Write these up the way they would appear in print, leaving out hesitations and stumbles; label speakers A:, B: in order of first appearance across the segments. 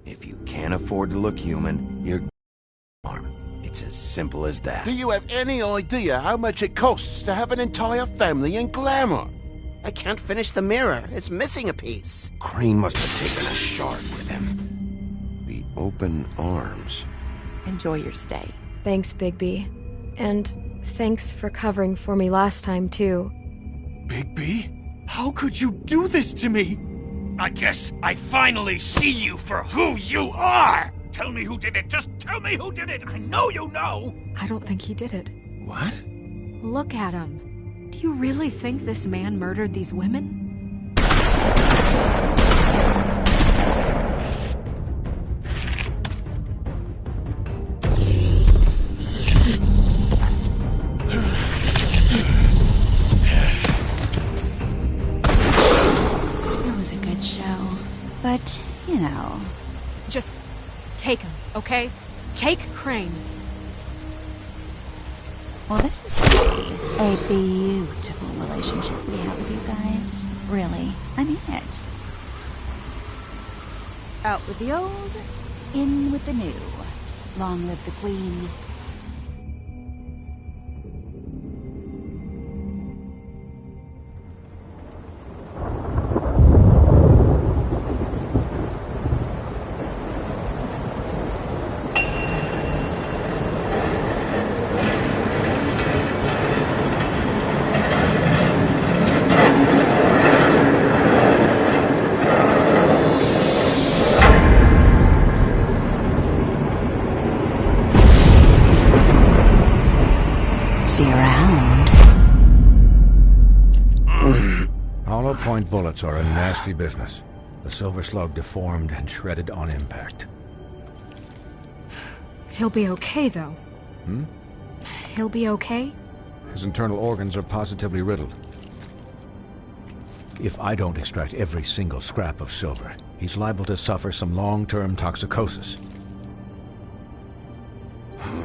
A: If you can't afford to look human, you're arm. It's as simple as that.
B: Do you have any idea how much it costs to have an entire family in Glamour?
C: I can't finish the mirror. It's missing a piece.
A: Crane must have taken a shard with him. The open arms.
D: Enjoy your stay.
E: Thanks, Bigby. And thanks for covering for me last time, too.
F: Bigby? How could you do this to me? I guess I finally see you for who you are! Tell me who did it! Just tell me who did it! I know you know!
G: I don't think he did it.
A: What?
G: Look at him. Do you really think this man murdered these women?
D: But, you know...
G: Just take him, okay? Take Crane.
D: Well, this is gonna be a beautiful relationship we have with you guys. Really, I mean it. Out with the old, in with the new. Long live the Queen. See you around.
H: Hollow point bullets are a nasty business. The Silver Slug deformed and shredded on impact.
G: He'll be okay, though. He'll be okay?
H: His internal organs are positively riddled. If I don't extract every single scrap of silver, he's liable to suffer some long-term toxicosis.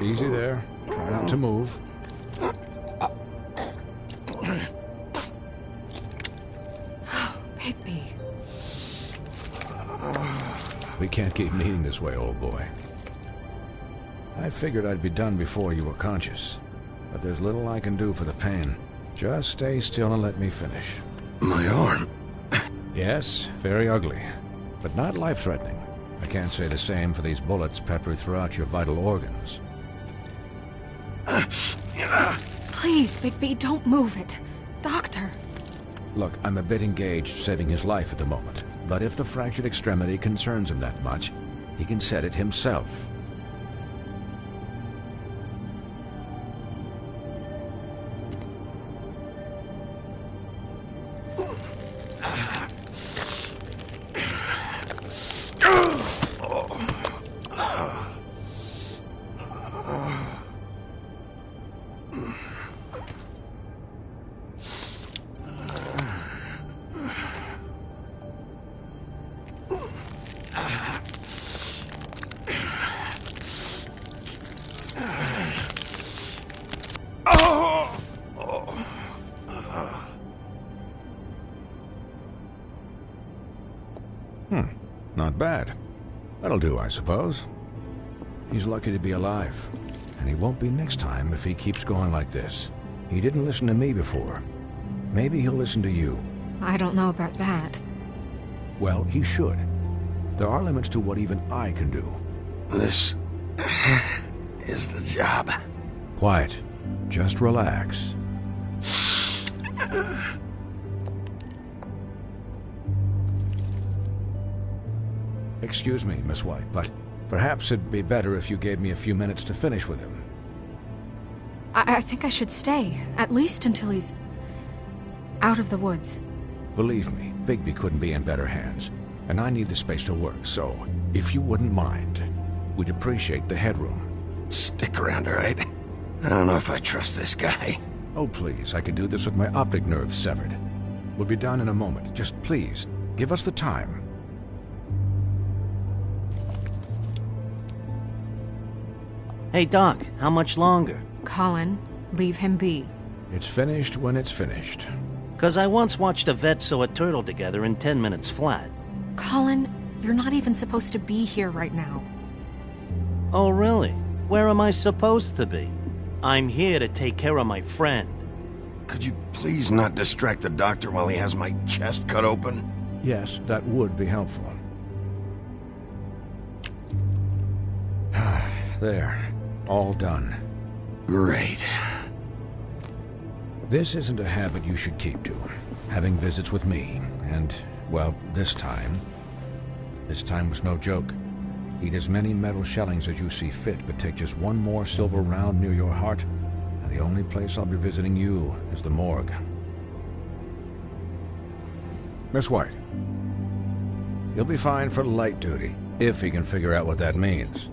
H: Easy there. Try not to move.
G: Bigby.
H: We can't keep meeting this way, old boy. I figured I'd be done before you were conscious, but there's little I can do for the pain. Just stay still and let me finish.
A: My arm.
H: Yes, very ugly, but not life-threatening. I can't say the same for these bullets peppered throughout your vital organs.
G: Please, Bigby, don't move it. Doctor.
H: Look, I'm a bit engaged saving his life at the moment, but if the fractured extremity concerns him that much, he can set it himself.
B: Oh!
H: Not bad. That'll do, I suppose. He's lucky to be alive. And he won't be next time if he keeps going like this. He didn't listen to me before. Maybe he'll listen to you.
G: I don't know about that.
H: Well, he should. There are limits to what even I can do.
A: This is the job.
H: Quiet. Just relax. Excuse me, Miss White, but perhaps it'd be better if you gave me a few minutes to finish with him.
G: I think I should stay, at least until he's out of the woods.
H: Believe me, Bigby couldn't be in better hands, and I need the space to work, so if you wouldn't mind, we'd appreciate the headroom.
A: Stick around, all right? I don't know if I trust this guy.
H: Oh, please, I could do this with my optic nerve severed. We'll be done in a moment. Just please, give us the time.
C: Hey, Doc, how much longer?
G: Colin, leave him be.
H: It's finished when it's finished.
C: 'Cause I once watched a vet sew a turtle together in 10 minutes flat.
G: Colin, you're not even supposed to be here right now.
C: Oh, really? Where am I supposed to be? I'm here to take care of my friend.
A: Could you please not distract the doctor while he has my chest cut open?
H: Yes, that would be helpful. There. All done.
A: Great.
H: This isn't a habit you should keep to. Having visits with me, and, well, this time was no joke. Eat as many metal shellings as you see fit, but take just one more silver round near your heart, and the only place I'll be visiting you is the morgue. Miss White. He'll be fine for light duty, if he can figure out what that means.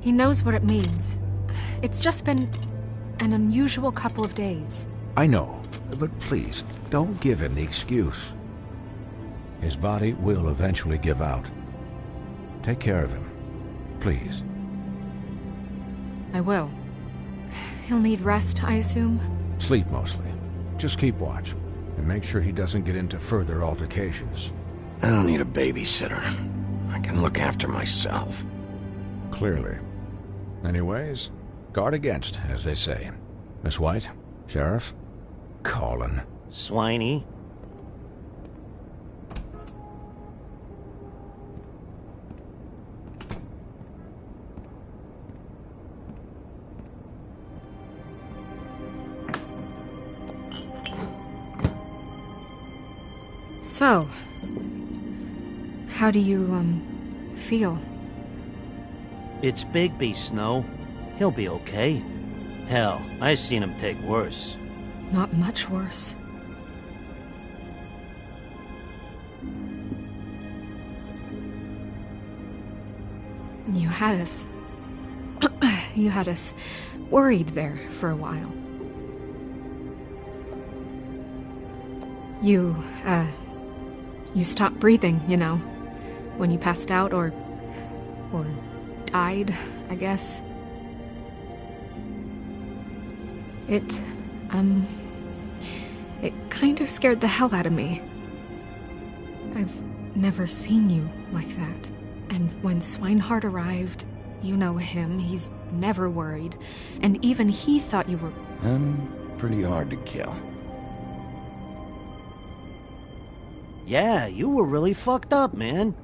G: He knows what it means. It's just been an unusual couple of days.
H: I know, but please, don't give him the excuse. His body will eventually give out. Take care of him, please.
G: I will. He'll need rest, I assume?
H: Sleep mostly. Just keep watch, and make sure he doesn't get into further altercations.
A: I don't need a babysitter. I can look after myself.
H: Clearly. Anyways, guard against, as they say. Miss White, Sheriff, Colin.
C: Swiney.
G: So, how do you, feel?
C: It's Bigby, Snow. He'll be okay. Hell, I seen him take worse.
G: Not much worse. You had us... you had us worried there for a while. You stopped breathing, you know, when you passed out or died, I guess. It kind of scared the hell out of me. I've never seen you like that. And when Swinehart arrived, you know him, he's never worried. And even he thought you were...
A: I'm pretty hard to kill.
C: Yeah, you were really fucked up, man.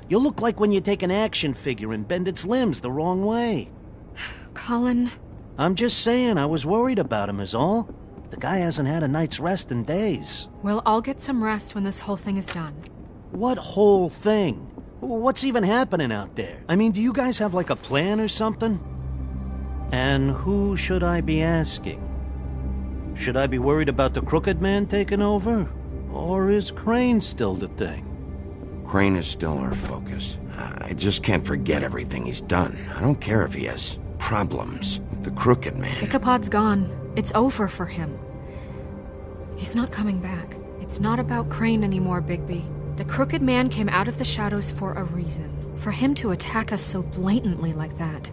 C: You look like when you take an action figure and bend its limbs the wrong way.
G: Colin...
C: I'm just saying, I was worried about him is all. The guy hasn't had a night's rest in days.
G: Well, I'll get some rest when this whole thing is done.
C: What whole thing? What's even happening out there? I mean, do you guys have like a plan or something? And who should I be asking? Should I be worried about the Crooked Man taking over? Or is Crane still the thing?
A: Crane is still our focus. I just can't forget everything he's done. I don't care if he has problems with the Crooked Man.
G: Ichabod's gone. It's over for him. He's not coming back. It's not about Crane anymore, Bigby. The Crooked Man came out of the shadows for a reason. For him to attack us so blatantly like that.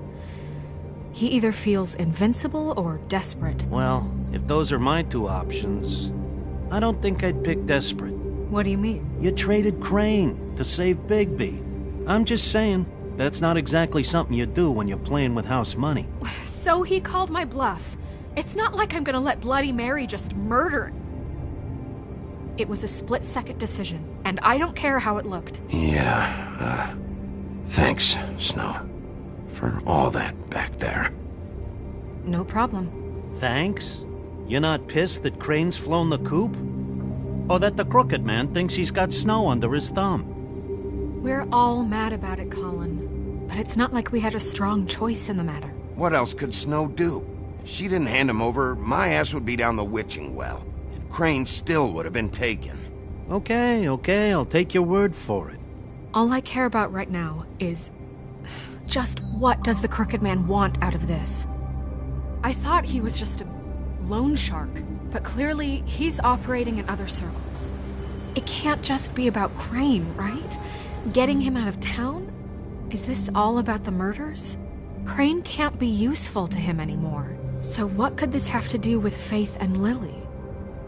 G: He either feels invincible or desperate.
C: Well, if those are my two options, I don't think I'd pick desperate.
G: What do you mean?
C: You traded Crane to save Bigby. I'm just saying, that's not exactly something you do when you're playing with house money.
G: So he called my bluff. It's not like I'm gonna let Bloody Mary just murder. It was a split-second decision, and I don't care how it looked.
A: Yeah, thanks, Snow, for all that back there.
G: No problem.
C: Thanks? You're not pissed that Crane's flown the coop? Or that the Crooked Man thinks he's got Snow under his thumb?
G: We're all mad about it, Colin. But it's not like we had a strong choice in the matter.
A: What else could Snow do? If she didn't hand him over, my ass would be down the witching well. And Crane still would have been taken.
C: Okay, I'll take your word for it.
G: All I care about right now is... just what does the Crooked Man want out of this? I thought he was just a loan shark, but clearly he's operating in other circles. It can't just be about Crane, right? Getting him out of town? Is this all about the murders? Crane can't be useful to him anymore. So what could this have to do with Faith and Lily?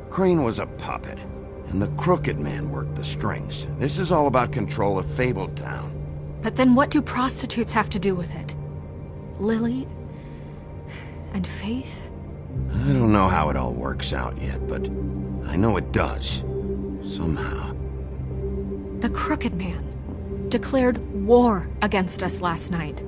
A: Crane was a puppet, and the Crooked Man worked the strings. This is all about control of Fabletown.
G: But then what do prostitutes have to do with it? Lily? And Faith?
A: I don't know how it all works out yet, but I know it does. Somehow.
G: The Crooked Man declared war against us last night.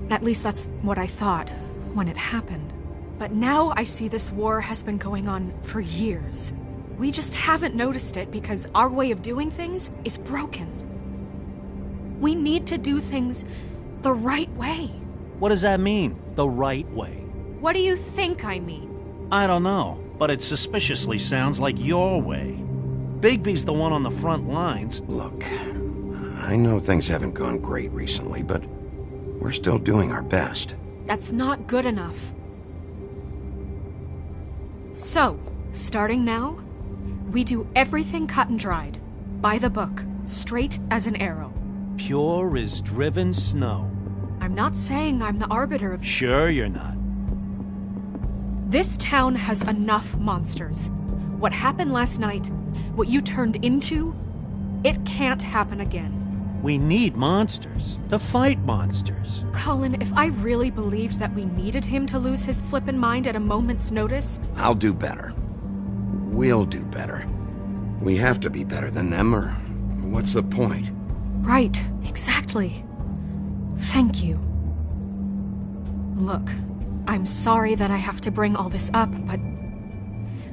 G: At least that's what I thought when it happened. But now I see this war has been going on for years. We just haven't noticed it because our way of doing things is broken. We need to do things the right way.
C: What does that mean, the right way?
G: What do you think I mean?
C: I don't know, but it suspiciously sounds like your way. Bigby's the one on the front lines.
A: Look, I know things haven't gone great recently, but we're still doing our best.
G: That's not good enough. So, starting now, we do everything cut and dried. By the book, straight as an arrow.
C: Pure as driven snow.
G: I'm not saying I'm the arbiter of...
C: Sure you're not.
G: This town has enough monsters. What happened last night, what you turned into, it can't happen again.
C: We need monsters. To fight monsters.
G: Colin, if I really believed that we needed him to lose his flippin' mind at a moment's notice...
A: I'll do better. We'll do better. We have to be better than them, or what's the point?
G: Right, exactly. Thank you. Look, I'm sorry that I have to bring all this up, but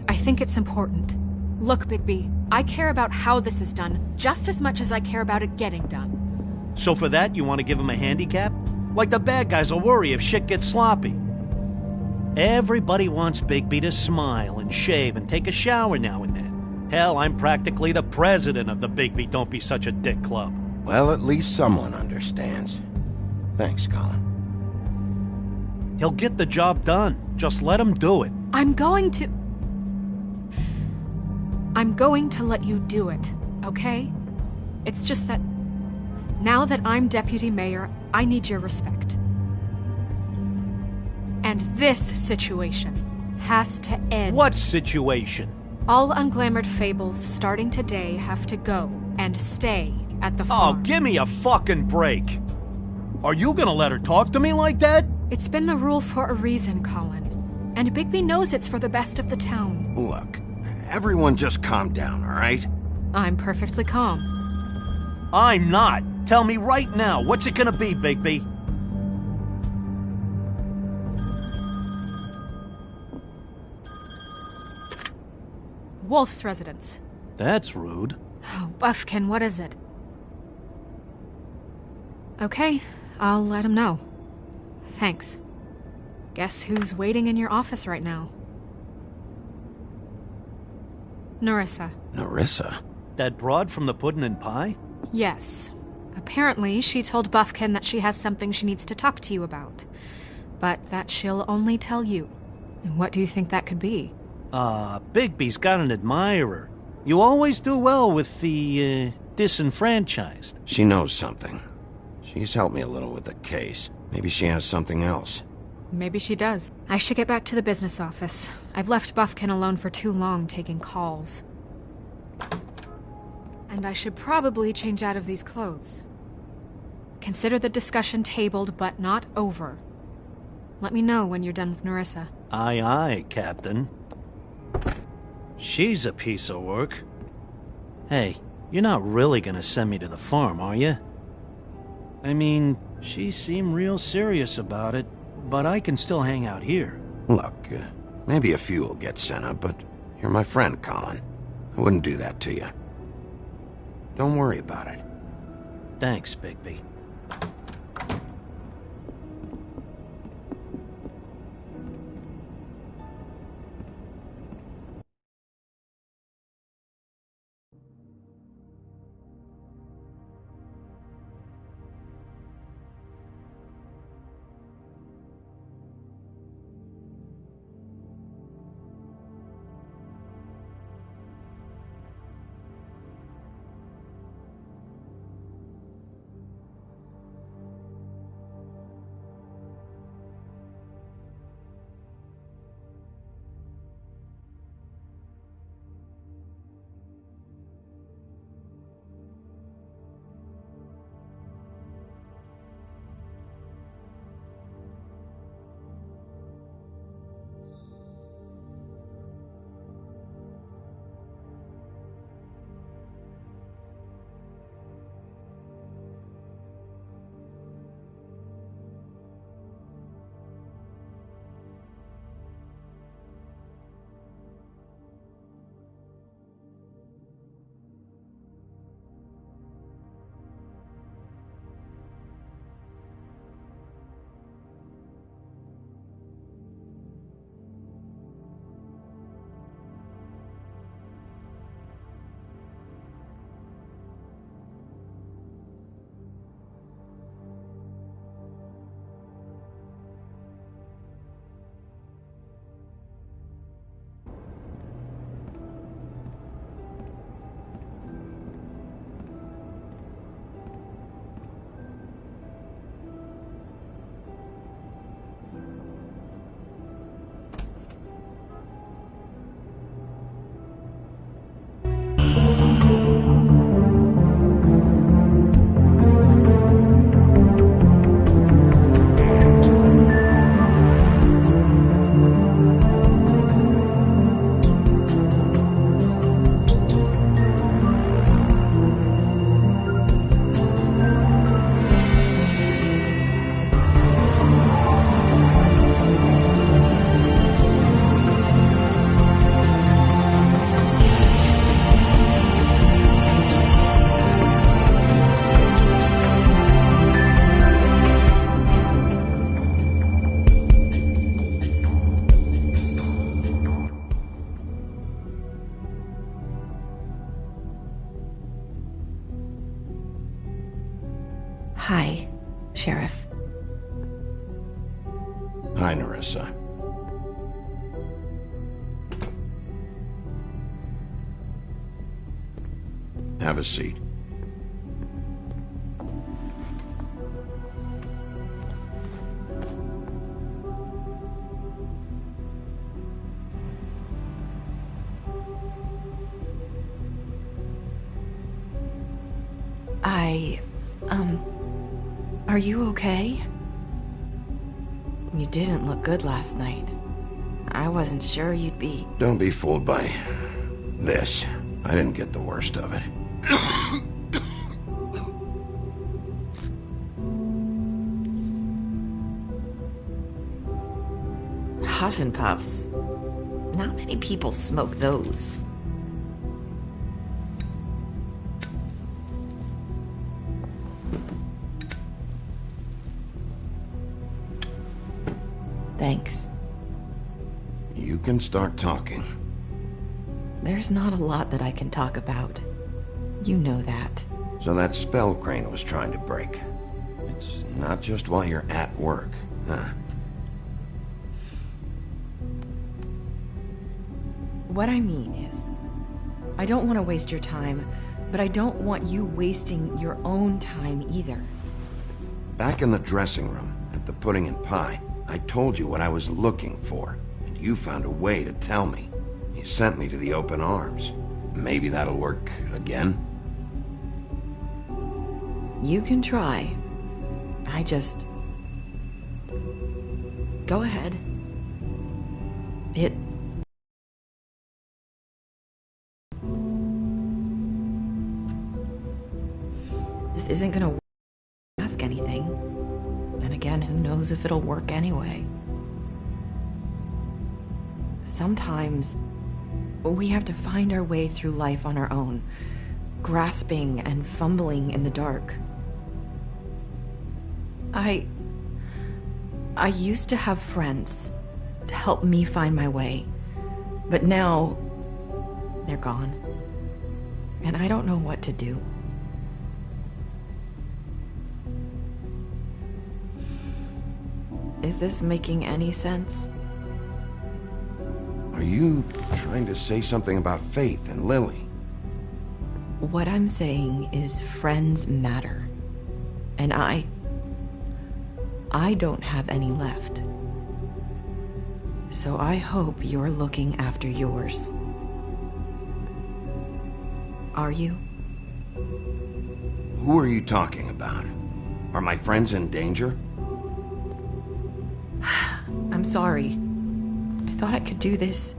G: I think it's important. Look, Bigby, I care about how this is done just as much as I care about it getting done.
C: So for that, you want to give him a handicap? Like the bad guys will worry if shit gets sloppy. Everybody wants Bigby to smile and shave and take a shower now and then. Hell, I'm practically the president of the Bigby Don't Be Such a Dick Club.
A: Well, at least someone understands. Thanks, Colin.
C: He'll get the job done. Just let him do it.
G: I'm going to let you do it, okay? It's just that now that I'm deputy mayor, I need your respect. And this situation has to end.
C: What situation?
G: All unglamored fables starting today have to go and stay at the farm.
C: Oh, give me a fucking break. Are you gonna let her talk to me like that?
G: It's been the rule for a reason, Colin. And Bigby knows it's for the best of the town.
A: Look, everyone just calm down, all right?
G: I'm perfectly calm.
C: I'm not. Tell me right now, what's it gonna be, Bigby?
G: Wolf's residence.
C: That's rude.
G: Oh, Buffkin, what is it? Okay, I'll let him know. Thanks. Guess who's waiting in your office right now? Nerissa.
A: Nerissa?
C: That broad from the Puddin' and Pie?
G: Yes. Apparently, she told Buffkin that she has something she needs to talk to you about. But that she'll only tell you. And what do you think that could be?
C: Bigby's got an admirer. You always do well with the, disenfranchised.
A: She knows something. She's helped me a little with the case. Maybe she has something else.
G: Maybe she does. I should get back to the business office. I've left Buffkin alone for too long taking calls. And I should probably change out of these clothes. Consider the discussion tabled, but not over. Let me know when you're done with Nerissa.
C: Aye, aye, Captain. She's a piece of work. Hey, you're not really gonna send me to the farm, are you? I mean, she seemed real serious about it, but I can still hang out here.
A: Look, maybe a few will get sent up, but you're my friend, Colin. I wouldn't do that to you. Don't worry about it.
C: Thanks, Bigby.
E: Hi, Sheriff.
A: Hi, Nerissa. Have a seat.
E: Are you okay? You didn't look good last night. I wasn't sure you'd be...
A: Don't be fooled by this. I didn't get the worst of it.
E: Huffin' Puffs. Not many people smoke those. Thanks.
A: You can start talking.
E: There's not a lot that I can talk about. You know that.
A: So that spell Crane was trying to break. It's not just while you're at work, huh?
I: What I mean is, I don't want to waste your time, but I don't want you wasting your own time either.
A: Back in the dressing room, at pudding and pie. I told you what I was looking for, and you found a way to tell me. You sent me to the open arms. Maybe that'll work again?
E: You can try. I just... Go ahead. This isn't gonna ask anything. And again, who knows if it'll work anyway. Sometimes we have to find our way through life on our own, grasping and fumbling in the dark. I used to have friends to help me find my way, but now they're gone, and I don't know what to do. Is this making any sense?
A: Are you trying to say something about Faith and Lily?
E: What I'm saying is friends matter, and I don't have any left. So I hope you're looking after yours. Are you?
A: Who are you talking about? Are my friends in danger?
E: I'm sorry. I thought I could do this.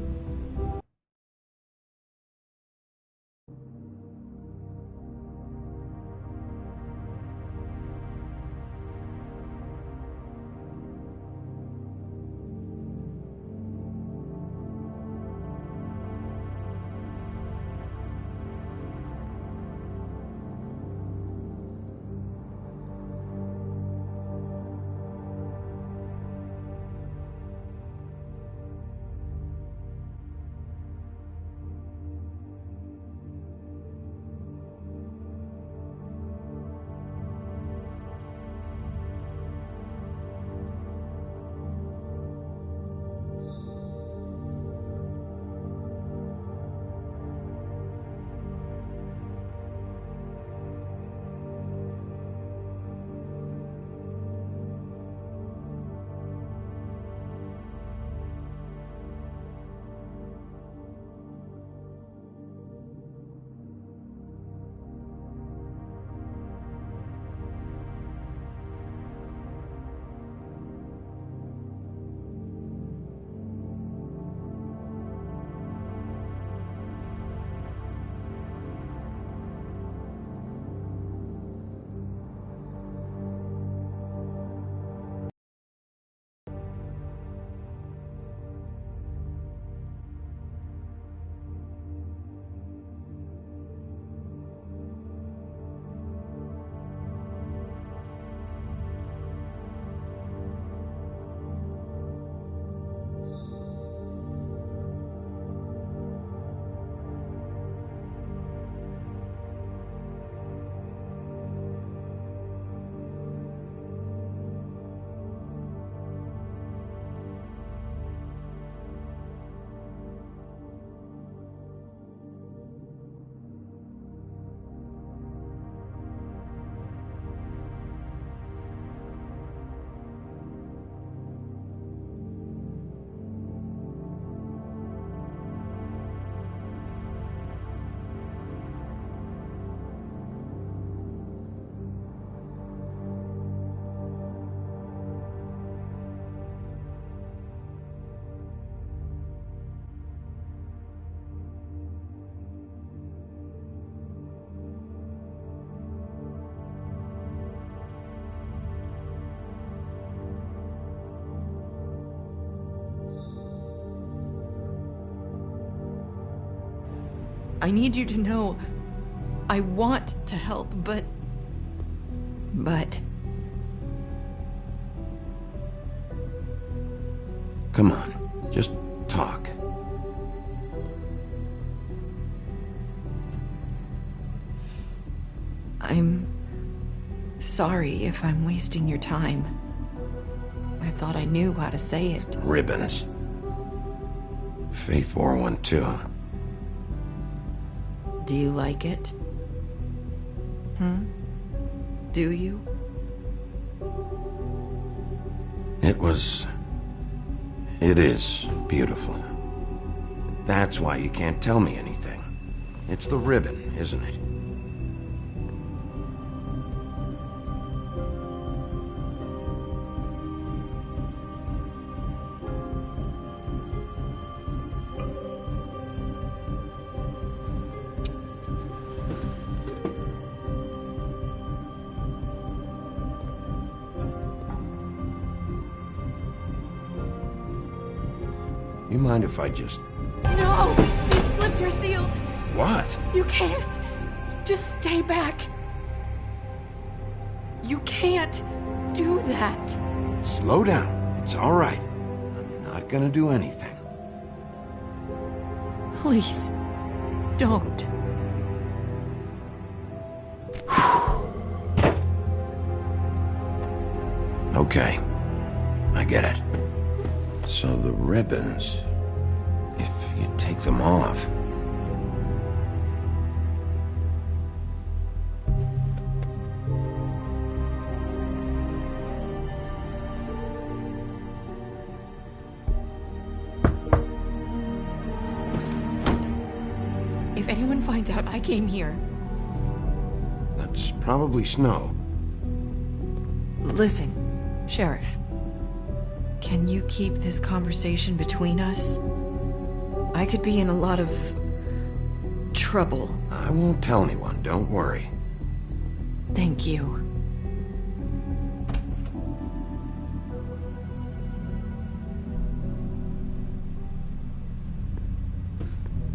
E: I need you to know I want to help, but...
A: Come on, just talk.
E: I'm sorry if I'm wasting your time. I thought I knew how to say it.
A: Ribbons. Faith wore one too.
E: Do you like it? Do you?
A: It is beautiful. That's why you can't tell me anything. It's the ribbon, isn't it? You mind if I just...
E: No! These flips are sealed!
A: What?
E: You can't! Just stay back! You can't do that!
A: Slow down. It's all right. I'm not gonna do anything.
E: Please, don't.
A: Okay. I get it. So the ribbons, if you take them off...
E: If anyone finds out I came here...
A: That's probably Snow.
E: Listen, Sheriff. Can you keep this conversation between us? I could be in a lot of... trouble.
A: I won't tell anyone, don't worry.
E: Thank you.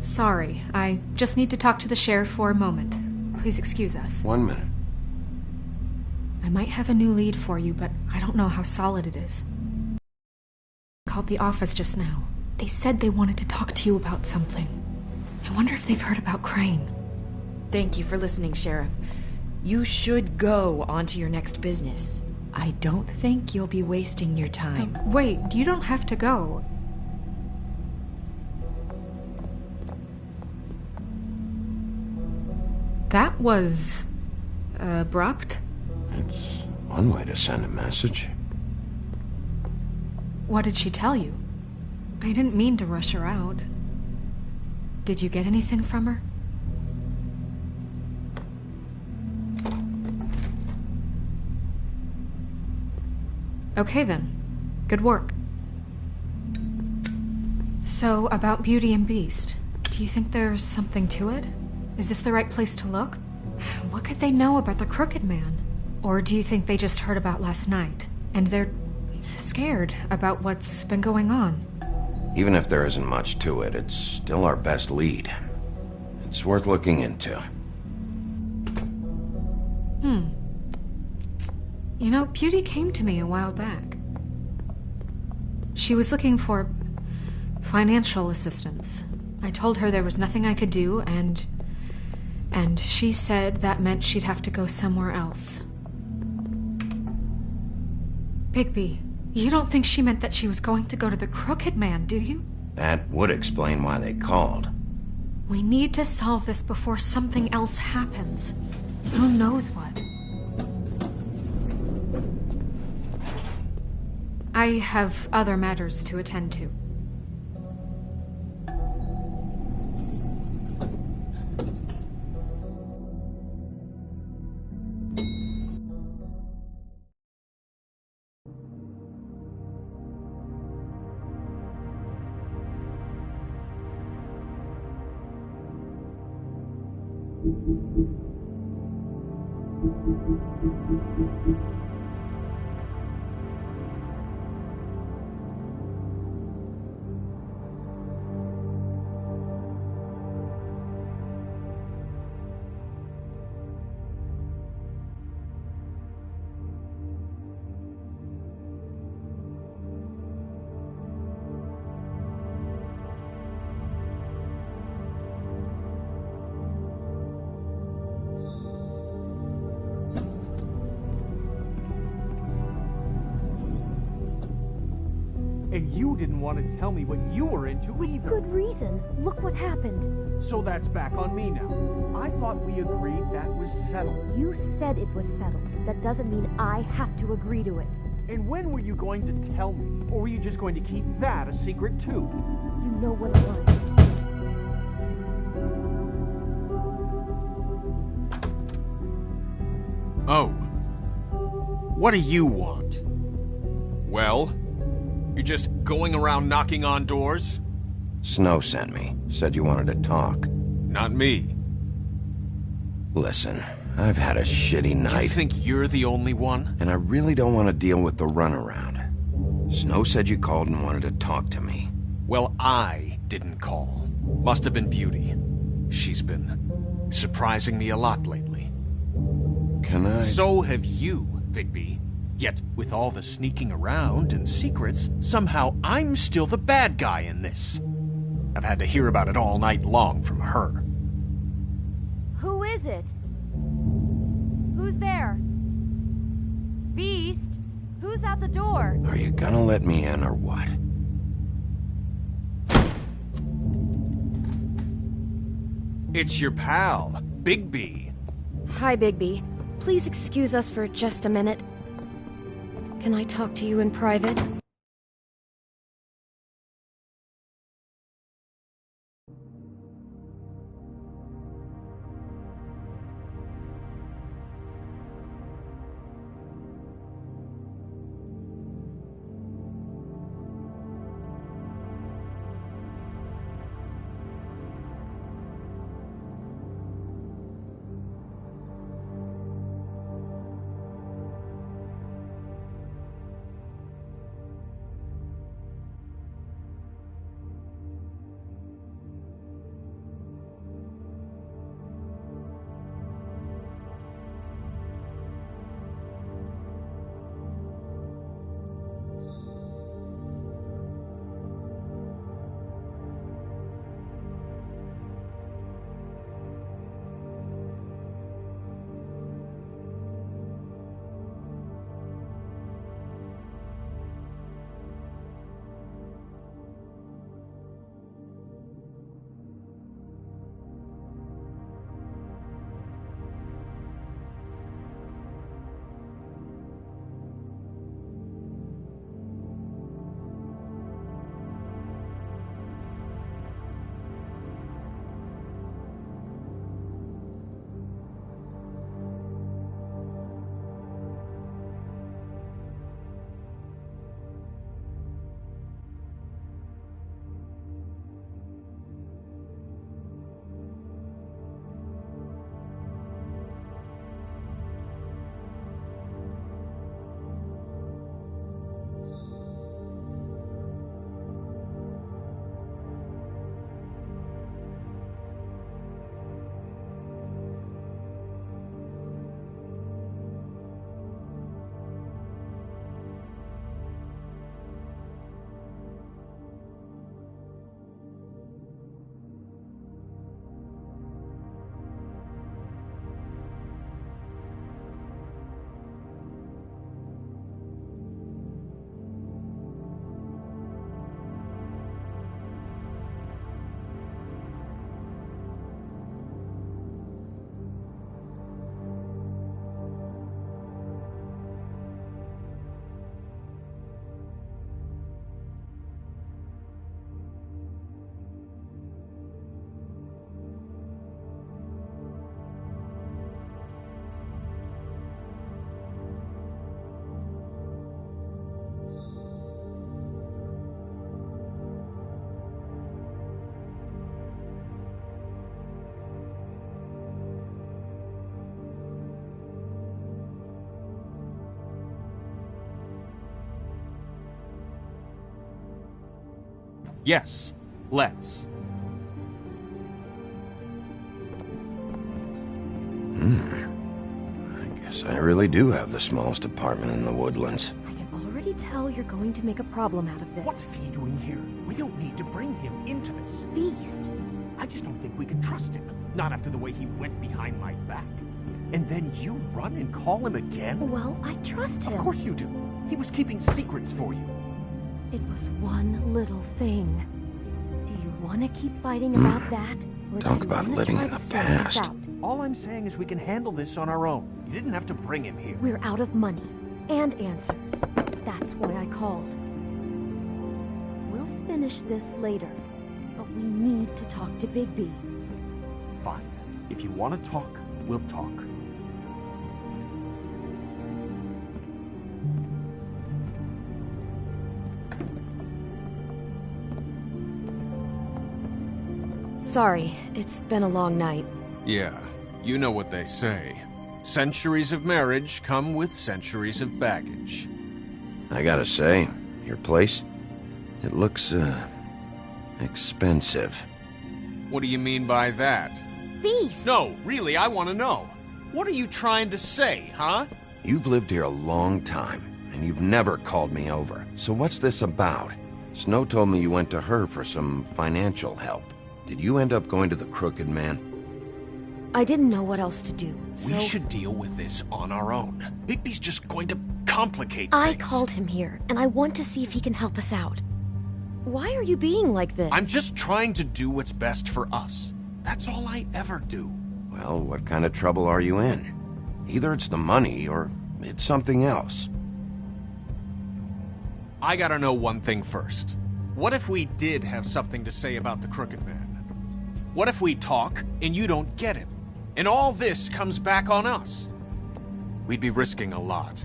G: Sorry, I just need to talk to the sheriff for a moment. Please excuse us.
A: 1 minute.
G: I might have a new lead for you, but I don't know how solid it is. Called the office just now. They said they wanted to talk to you about something. I wonder if they've heard about Crane.
E: Thank you for listening, Sheriff. You should go on to your next business. I don't think you'll be wasting your time.
G: Wait, you don't have to go. That was... abrupt?
A: It's one way to send a message.
G: What did she tell you? I didn't mean to rush her out. Did you get anything from her? Okay then. Good work. So, about Beauty and Beast, do you think there's something to it? Is this the right place to look? What could they know about the Crooked Man? Or do you think they just heard about last night, and they're scared about what's been going on?
A: Even if there isn't much to it, it's still our best lead. It's worth looking into.
G: You know, Beauty came to me a while back. She was looking for financial assistance. I told her there was nothing I could do, and she said that meant she'd have to go somewhere else. Bigby, you don't think she meant that she was going to go to the Crooked Man, do you?
A: That would explain why they called.
G: We need to solve this before something else happens. Who knows what? I have other matters to attend to.
J: And you didn't want to tell me what you were into either.
K: Good reason. Look what happened.
J: So that's back on me now. I thought we agreed that was settled.
K: You said it was settled. That doesn't mean I have to agree to it.
J: And when were you going to tell me? Or were you just going to keep that a secret too?
K: You know what I want.
F: Oh. What do you want? Well? You're just going around knocking on doors?
A: Snow sent me. Said you wanted to talk.
F: Not me.
A: Listen, I've had a shitty night.
F: Do you think you're the only one?
A: And I really don't want to deal with the runaround. Snow said you called and wanted to talk to me.
F: Well, I didn't call. Must have been Beauty. She's been surprising me a lot lately.
A: Can I...
F: So have you, Bigby. Yet, with all the sneaking around and secrets, somehow I'm still the bad guy in this. I've had to hear about it all night long from her.
K: Who is it? Who's there? Beast? Who's at the door?
A: Are you gonna let me in or what?
F: It's your pal, Bigby.
L: Hi, Bigby. Please excuse us for just a minute. Can I talk to you in private?
F: Yes, let's.
A: I guess I really do have the smallest apartment in the Woodlands.
K: I can already tell you're going to make a problem out of this.
J: What's he doing here? We don't need to bring him into this.
K: Beast.
J: I just don't think we can trust him. Not after the way he went behind my back. And then you run and call him again?
K: Well, I trust him.
J: Of course you do. He was keeping secrets for you.
K: It was one little thing. Do you want to keep fighting about that? Or
A: Talk
K: do you
A: about
K: wanna
A: living
K: try
A: in the
K: to sort this
A: past.
K: out?
J: All I'm saying is we can handle this on our own. You didn't have to bring him here.
K: We're out of money. And answers. That's why I called. We'll finish this later, but we need to talk to Bigby.
J: Fine. If you want to talk, we'll talk.
L: Sorry, it's been a long night.
M: Yeah, you know what they say. Centuries of marriage come with centuries of baggage.
A: I gotta say, your place, it looks, expensive.
M: What do you mean by that?
K: Beast!
M: No, really, I want to know. What are you trying to say, huh?
A: You've lived here a long time, and you've never called me over. So what's this about? Snow told me you went to her for some financial help. Did you end up going to the Crooked Man?
L: I didn't know what else to do, so...
M: We should deal with this on our own. Bigby's just going to complicate
L: I
M: things.
L: called him here, and I want to see if he can help us out. Why are you being like this?
M: I'm just trying to do what's best for us. That's all I ever do.
A: Well, what kind of trouble are you in? Either it's the money, or it's something else.
M: I gotta know one thing first. What if we did have something to say about the Crooked Man? What if we talk, and you don't get him? And all this comes back on us? We'd be risking a lot.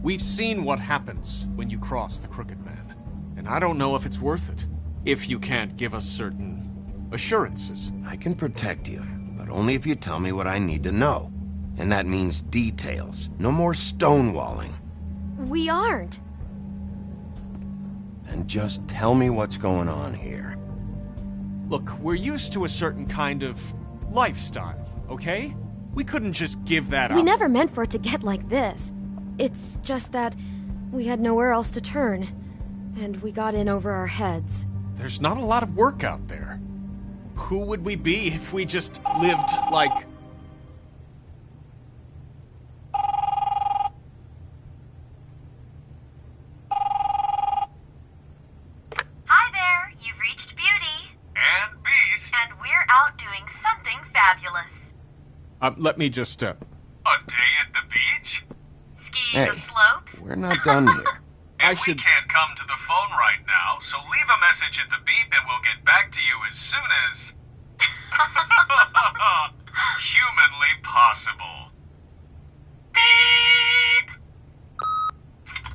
M: We've seen what happens when you cross the Crooked Man, and I don't know if it's worth it, if you can't give us certain assurances.
A: I can protect you, but only if you tell me what I need to know. And that means details. No more stonewalling.
L: We aren't.
A: And just tell me what's going on here.
M: Look, we're used to a certain kind of lifestyle, okay? We couldn't just give that up.
L: We never meant for it to get like this. It's just that we had nowhere else to turn, and we got in over our heads.
M: There's not a lot of work out there. Who would we be if we just lived like...
N: Hi there, you've reached Beauty. And Beast. And we're out doing something fabulous.
M: let me just,
N: A day at the beach? Skiing
A: Hey,
N: the slopes?
A: we're not done here.
N: We can't come to the phone right now, so leave a message at the beep and we'll get back to you as soon as... humanly possible. Beep!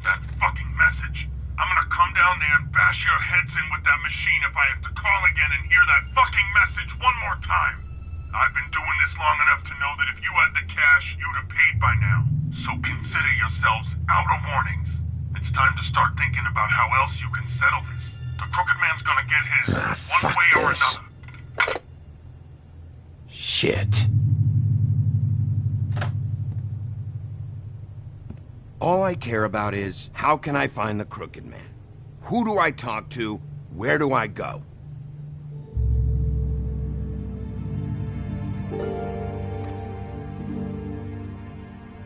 N: That fucking message. I'm gonna come down there and bash your heads in with that machine if I have to call again and hear that fucking message one more time. I've been doing this long enough to know that if you had the cash, you'd have paid by now. So consider yourselves out of warnings. It's time to start thinking about how else you can settle this. The Crooked Man's gonna get his, one way or another.
A: Shit. All I care about is, how can I find the Crooked Man? Who do I talk to? Where do I go?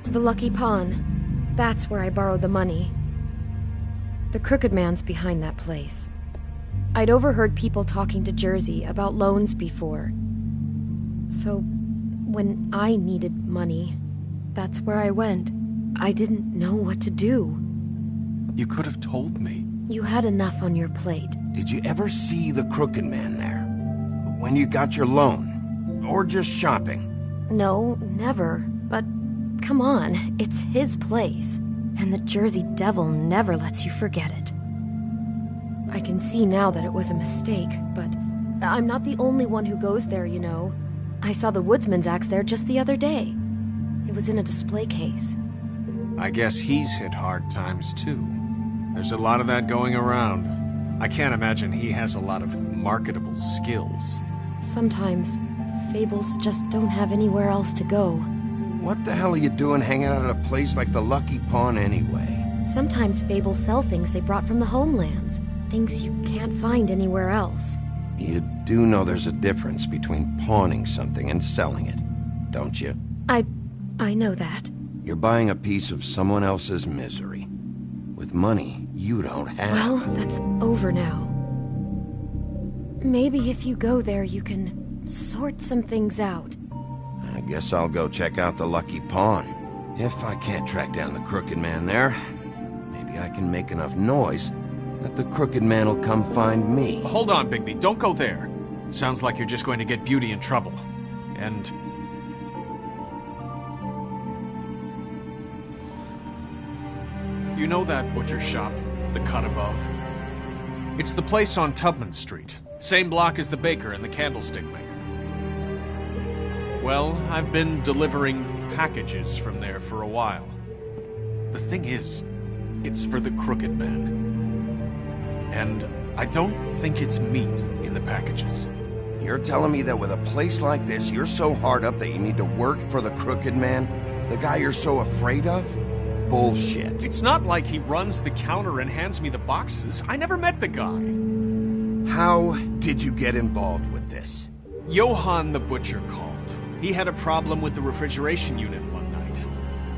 L: The Lucky Pawn. That's where I borrowed the money. The Crooked Man's behind that place. I'd overheard people talking to Jersey about loans before. So, when I needed money, that's where I went. I didn't know what to do.
M: You could have told me.
L: You had enough on your plate.
A: Did you ever see the Crooked Man there? When you got your loan? Or just shopping?
L: No, never. But come on, it's his place. And the Jersey Devil never lets you forget it. I can see now that it was a mistake, but I'm not the only one who goes there, you know. I saw the Woodsman's axe there just the other day. It was in a display case.
M: I guess he's hit hard times too. There's a lot of that going around. I can't imagine he has a lot of marketable skills.
L: Sometimes, fables just don't have anywhere else to go.
A: What the hell are you doing hanging out at a place like the Lucky Pawn anyway?
L: Sometimes fables sell things they brought from the homelands. Things you can't find anywhere else.
A: You do know there's a difference between pawning something and selling it, don't you?
L: I know that.
A: You're buying a piece of someone else's misery. With money you don't have.
L: Well, that's over now. Maybe if you go there, you can sort some things out.
A: I guess I'll go check out the Lucky Pawn. If I can't track down the Crooked Man there, maybe I can make enough noise that the Crooked Man will come find me.
M: Hold on, Bigby. Don't go there. Sounds like you're just going to get Beauty in trouble. And... you know that butcher shop, the cut above? It's the place on Tubman Street. Same block as the baker and the candlestick maker. Well, I've been delivering packages from there for a while. The thing is, it's for the Crooked Man. And I don't think it's meat in the packages.
A: You're telling me that with a place like this, you're so hard up that you need to work for the Crooked Man? The guy you're so afraid of? Bullshit.
M: It's not like he runs the counter and hands me the boxes. I never met the guy.
A: How did you get involved with this?
M: Johann the butcher called. He had a problem with the refrigeration unit one night.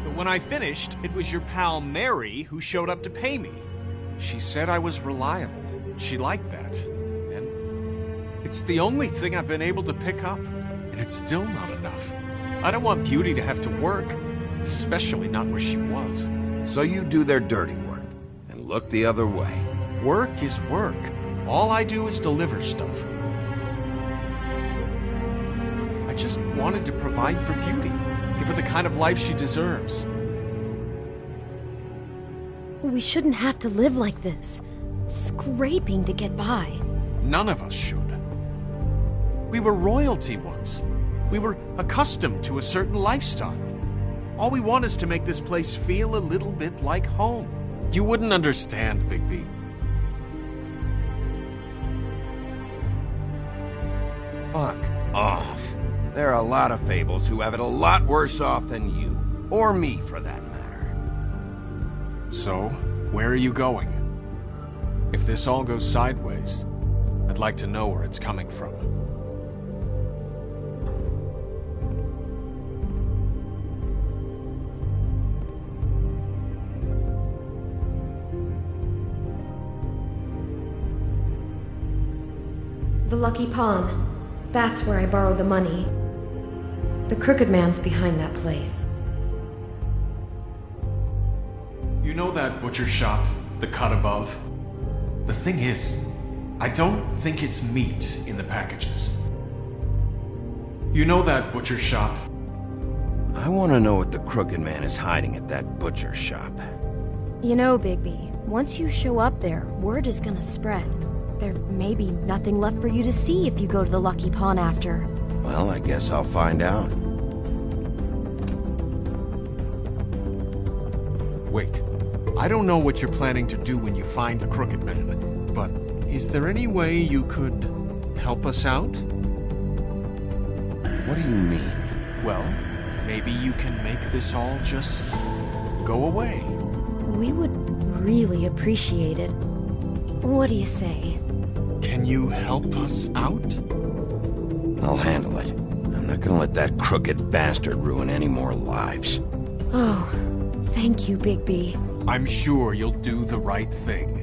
M: But when I finished, it was your pal Mary who showed up to pay me. She said I was reliable. She liked that. And it's the only thing I've been able to pick up. And it's still not enough. I don't want Beauty to have to work. Especially not where she was.
A: So you do their dirty work, and look the other way.
M: Work is work. All I do is deliver stuff. I just wanted to provide for Beauty. Give her the kind of life she deserves.
L: We shouldn't have to live like this. Scraping to get by.
M: None of us should. We were royalty once. We were accustomed to a certain lifestyle. All we want is to make this place feel a little bit like home. You wouldn't understand, Bigby.
A: Fuck off. There are a lot of fables who have it a lot worse off than you. Or me, for that matter.
M: So, where are you going? If this all goes sideways, I'd like to know where it's coming from.
L: The Lucky Pawn. That's where I borrowed the money. The Crooked Man's behind that place.
M: You know that butcher shop, the cut above? The thing is, I don't think it's meat in the packages. You know that butcher shop?
A: I want to know what the Crooked Man is hiding at that butcher shop.
L: You know, Bigby, once you show up there, word is gonna spread. There may be nothing left for you to see if you go to the Lucky Pawn after.
A: Well, I guess I'll find out.
M: Wait. I don't know what you're planning to do when you find the Crooked Man, but is there any way you could help us out?
A: What do you mean?
M: Well, maybe you can make this all just go away.
L: We would really appreciate it. What do you say?
M: Can you help us out?
A: I'll handle it. I'm not gonna let that crooked bastard ruin any more lives.
L: Oh, thank you, Bigby.
M: I'm sure you'll do the right thing.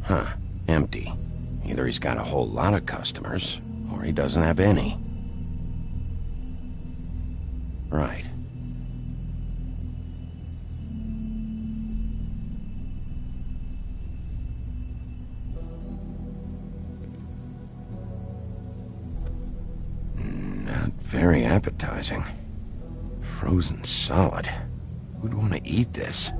A: Huh. Empty. Either he's got a whole lot of customers, or he doesn't have any. Right. Not very appetizing. Frozen solid. Who'd want to eat this?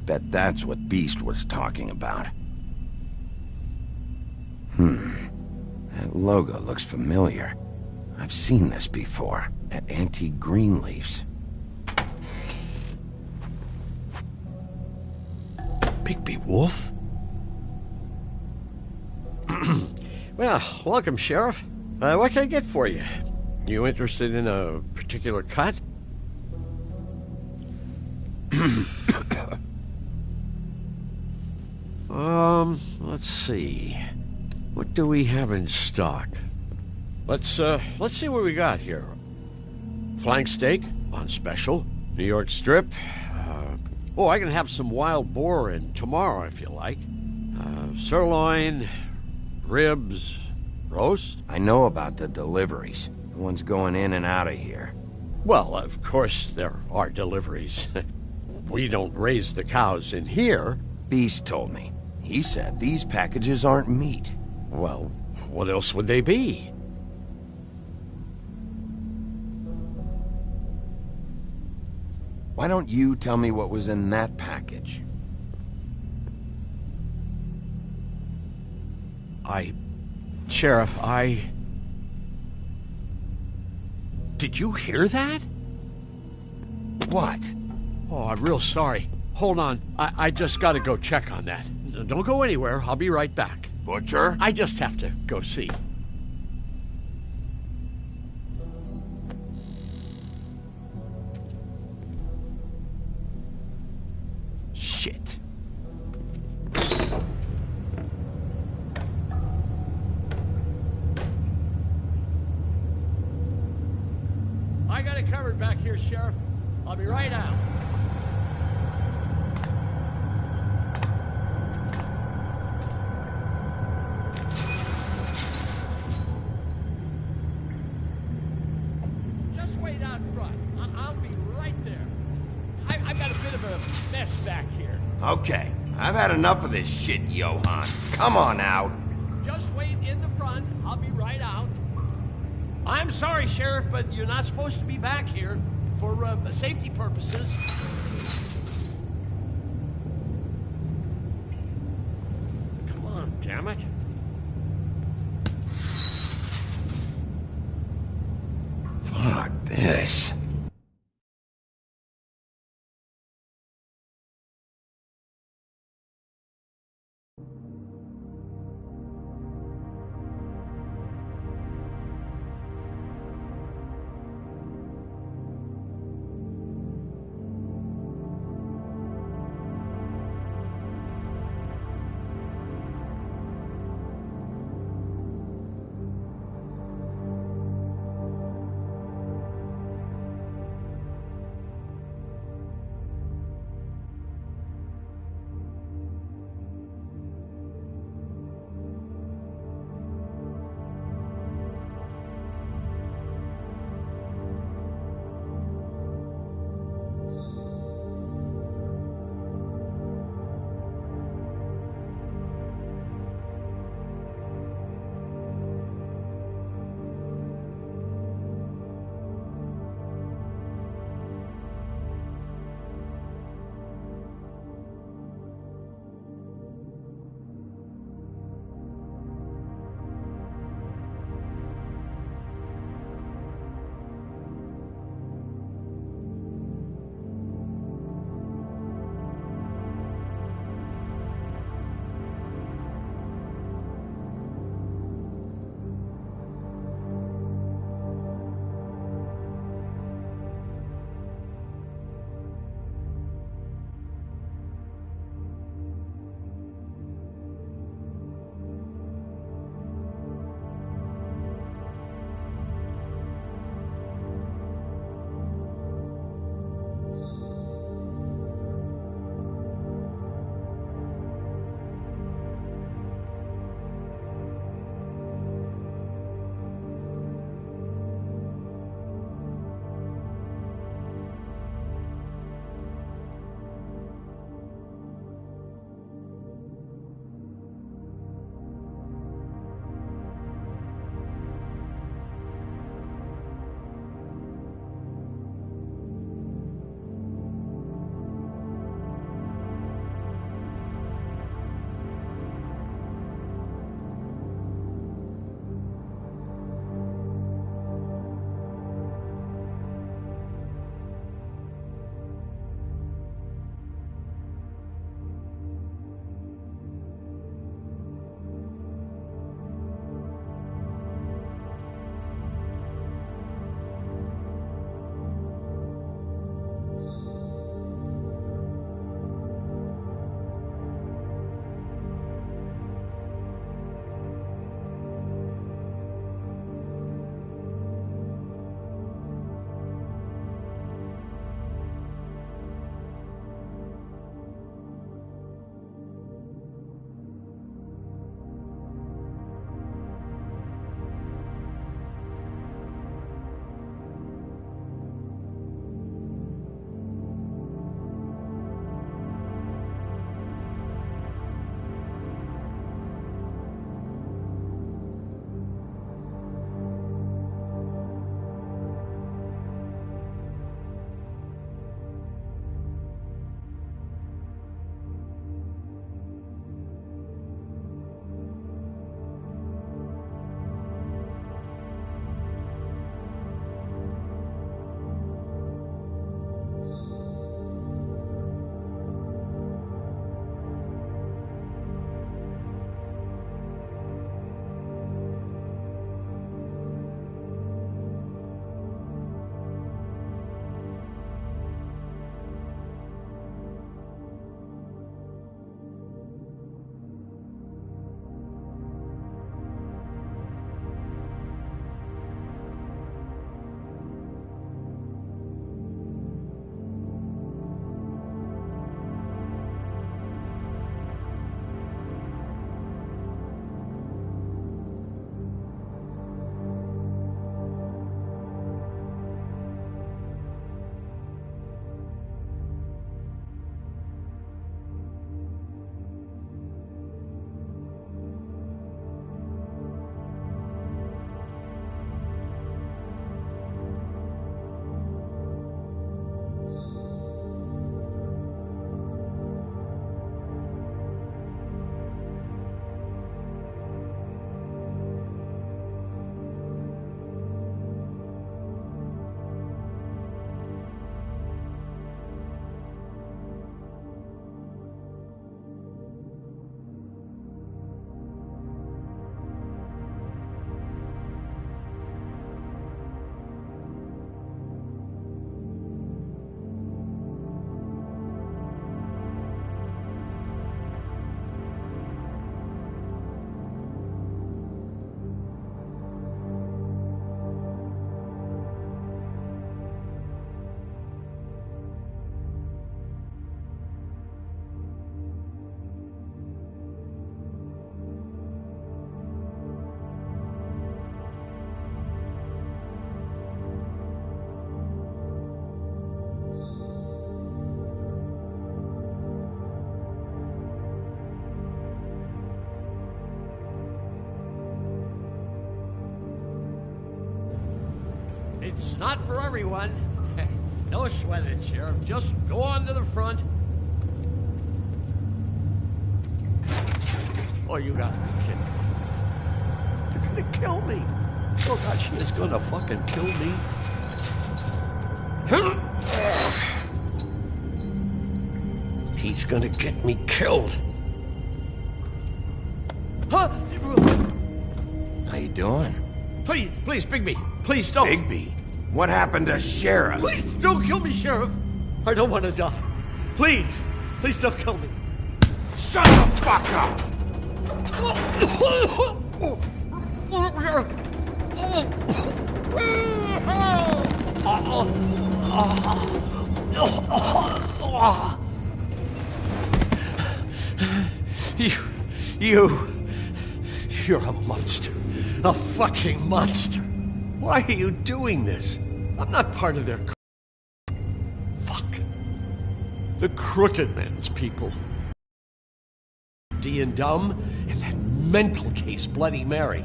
A: Bet that's what Beast was talking about. That logo looks familiar. I've seen this before, at Antique Greenleaf's.
O: Bigby Wolf? Well, welcome, Sheriff. What can I get for you? You interested in a particular cut? Let's see. What do we have in stock? Let's see what we got here. Flank steak on special. New York strip. I can have some wild boar in tomorrow if you like. Sirloin, ribs, roast.
A: I know about the deliveries. The ones going in and out of here.
O: Well, of course there are deliveries. We don't raise the cows in here.
A: Beast told me. He said these packages aren't meat.
O: Well, what else would they be?
A: Why don't you tell me what was in that package?
O: Sheriff, Did you hear that?
A: What?
O: Oh, I'm real sorry. Hold on. I just gotta go check on that. Don't go anywhere. I'll be right back.
B: Butcher?
O: I just have to go see.
A: Shit.
O: I got it covered back here, Sheriff. I'll be right out. Just wait out front. I'll be right there. I've got a bit of a mess back here.
A: Okay, I've had enough of this shit, Johann. Come on out.
O: Just wait in the front. I'll be right out. I'm sorry, Sheriff, but you're not supposed to be back here for safety purposes. Come on, damn it.
A: Fuck this.
O: It's not for everyone. No sweating, Sheriff. Just go on to the front. Oh, you gotta be kidding me. They're gonna kill me. Oh, God, she is gonna fucking kill me. He's gonna get me killed. Huh?
A: How you doing?
O: Please, Bigby. Please don't.
A: Bigby? What happened to Sheriff?
O: Please don't kill me, Sheriff. I don't want to die. Please don't kill me.
A: Shut the fuck up!
O: You're a monster. A fucking monster. Why are you doing this? I'm not part of their... Fuck. The Crooked Men's people. D and Dumb, and that mental case, Bloody Mary.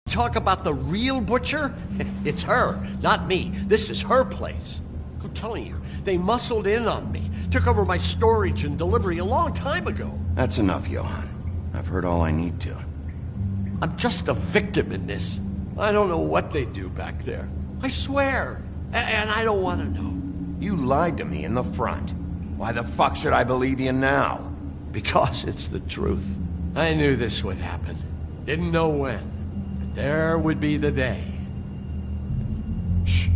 O: Talk about the real butcher? It's her, not me. This is her place. I'm telling you, they muscled in on me. Took over my storage and delivery a long time ago.
A: That's enough, Johan. I've heard all I need to.
O: I'm just a victim in this. I don't know what they do back there. I swear. And I don't want to know.
A: You lied to me in the front. Why the fuck should I believe you now?
O: Because it's the truth. I knew this would happen. Didn't know when. But there would be the day. Shh.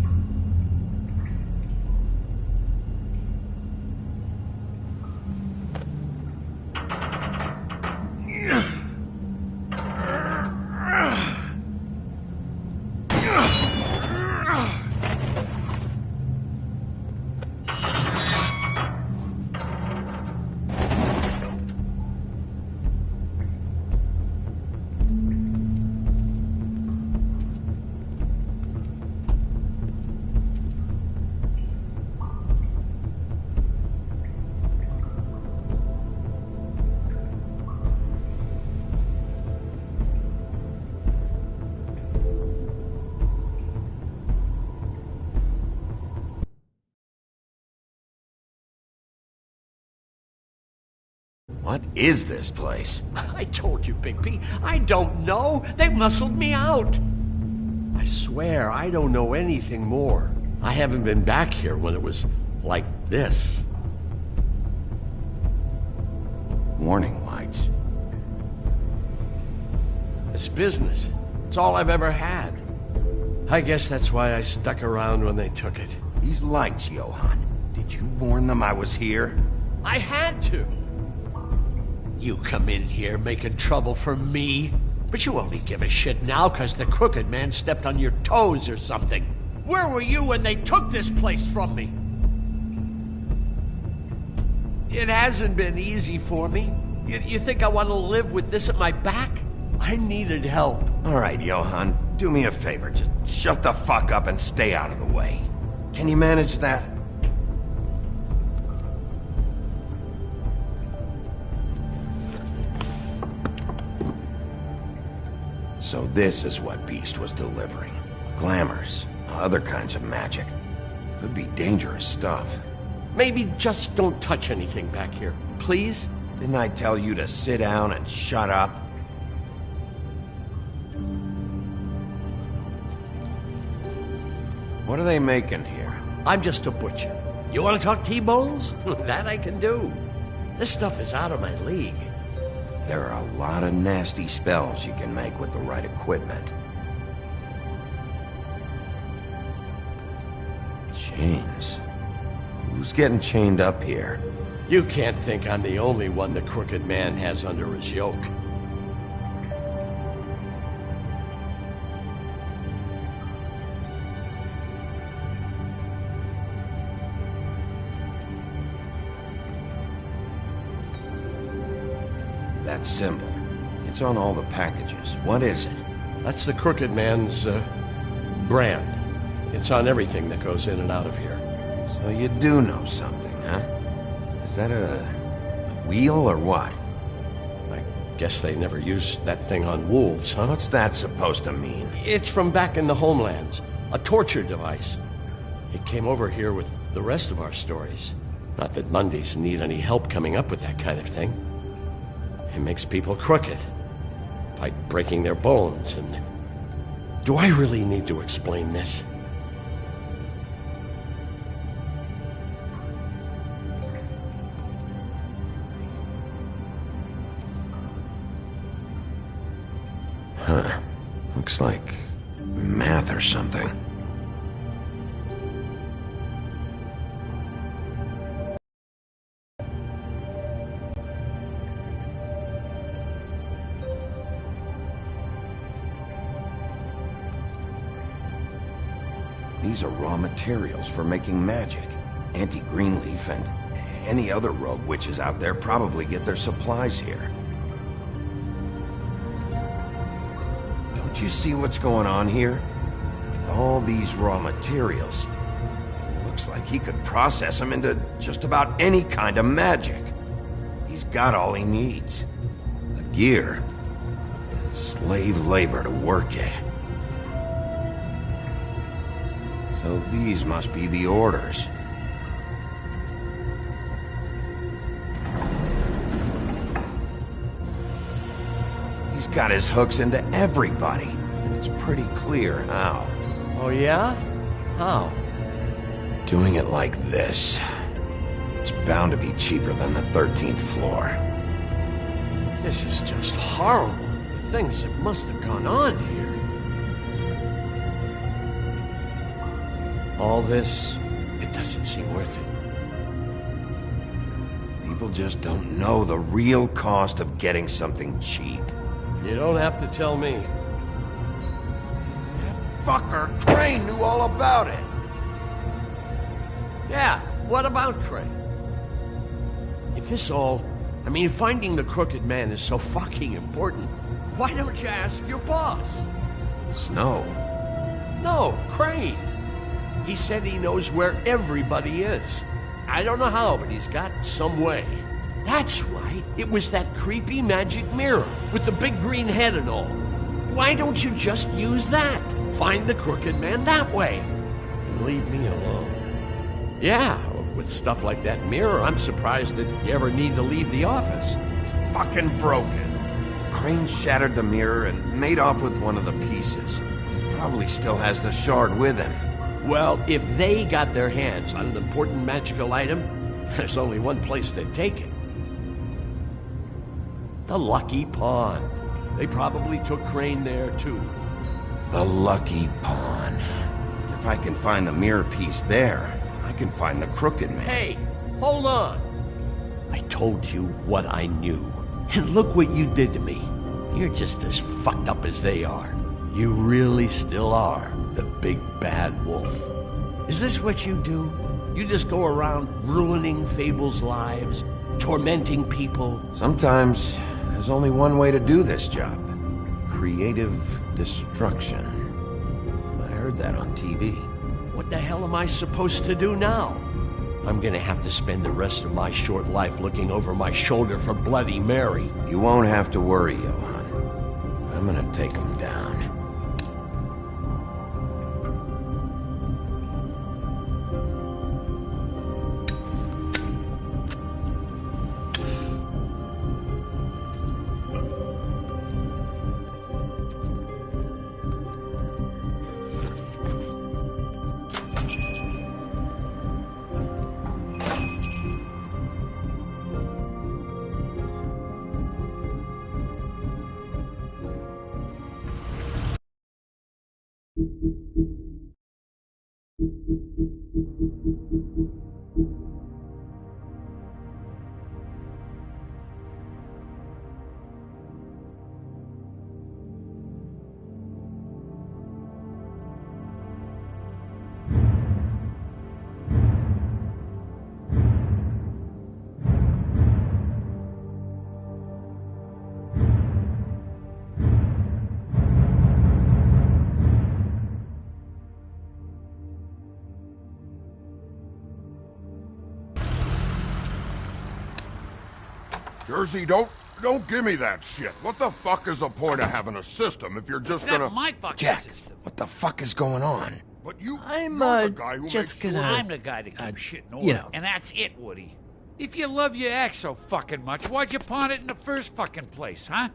A: What is this place?
O: I told you, Bigby. I don't know. They muscled me out. I swear I don't know anything more. I haven't been back here when it was like this.
A: Warning lights.
O: It's business. It's all I've ever had. I guess that's why I stuck around when they took it.
A: These lights, Johan. Did you warn them I was here?
O: I had to. You come in here making trouble for me, but you only give a shit now because the Crooked Man stepped on your toes or something. Where were you when they took this place from me? It hasn't been easy for me. You think I want to live with this at my back? I needed help.
A: All right, Johan, do me a favor. Just shut the fuck up and stay out of the way. Can you manage that? So this is what Beast was delivering. Glamours, other kinds of magic. Could be dangerous stuff.
O: Maybe just don't touch anything back here, please?
A: Didn't I tell you to sit down and shut up? What are they making here?
O: I'm just a butcher. You want to talk T-bones? That I can do. This stuff is out of my league.
A: There are a lot of nasty spells you can make with the right equipment. Chains. Who's getting chained up here?
O: You can't think I'm the only one the Crooked Man has under his yoke.
A: That symbol. It's on all the packages. What is it?
O: That's the Crooked Man's, brand. It's on everything that goes in and out of here.
A: So you do know something, huh? Is that a wheel or what?
O: I guess they never used that thing on wolves, huh?
A: What's that supposed to mean?
O: It's from back in the homelands. A torture device. It came over here with the rest of our stories. Not that Mundies need any help coming up with that kind of thing. It makes people crooked. By breaking their bones and... Do I really need to explain this?
A: Huh. Looks like math or something. These are raw materials for making magic. Auntie Greenleaf and any other rogue witches out there probably get their supplies here. Don't you see what's going on here? With all these raw materials, it looks like he could process them into just about any kind of magic. He's got all he needs. The gear, and slave labor to work it. So these must be the orders. He's got his hooks into everybody, and it's pretty clear how.
O: Oh yeah? How?
A: Doing it like this. It's bound to be cheaper than the 13th floor.
O: This is just horrible. The things that must have gone on here. All this, it doesn't seem worth it.
A: People just don't know the real cost of getting something cheap.
O: You don't have to tell me.
A: That fucker Crane knew all about it.
O: Yeah, what about Crane? If this all... I mean, finding the Crooked Man is so fucking important, why don't you ask your boss?
A: Snow?
O: No, Crane. He said he knows where everybody is. I don't know how, but he's got some way. That's right. It was that creepy magic mirror with the big green head and all. Why don't you just use that? Find the Crooked Man that way. And leave me alone. Yeah, with stuff like that mirror, I'm surprised that you ever need to leave the office.
A: It's fucking broken. Crane shattered the mirror and made off with one of the pieces. He probably still has the shard with him.
O: Well, if they got their hands on an important magical item, there's only one place they'd take it. The Lucky Pawn. They probably took Crane there, too.
A: The Lucky Pawn. If I can find the mirror piece there, I can find the Crooked Man.
O: Hey, hold on. I told you what I knew. And look what you did to me. You're just as fucked up as they are. You really still are the big bad wolf. Is this what you do? You just go around ruining Fable's lives, tormenting people?
A: Sometimes there's only one way to do this job. Creative destruction. I heard that on TV.
O: What the hell am I supposed to do now? I'm gonna have to spend the rest of my short life looking over my shoulder for Bloody Mary.
A: You won't have to worry, Johann. I'm gonna take him down.
N: Jersey, don't give me that shit. What the fuck is the point of having a system if you're just gonna...
A: Jack, what the fuck is going on?
N: But you're
P: I'm
N: the guy who
P: just
N: makes
P: gonna.
Q: I'm the guy that keeps shit in order,
P: you know.
Q: and that's it, Woody. If you love your ex so fucking much, why'd you pawn it in the first fucking place, huh?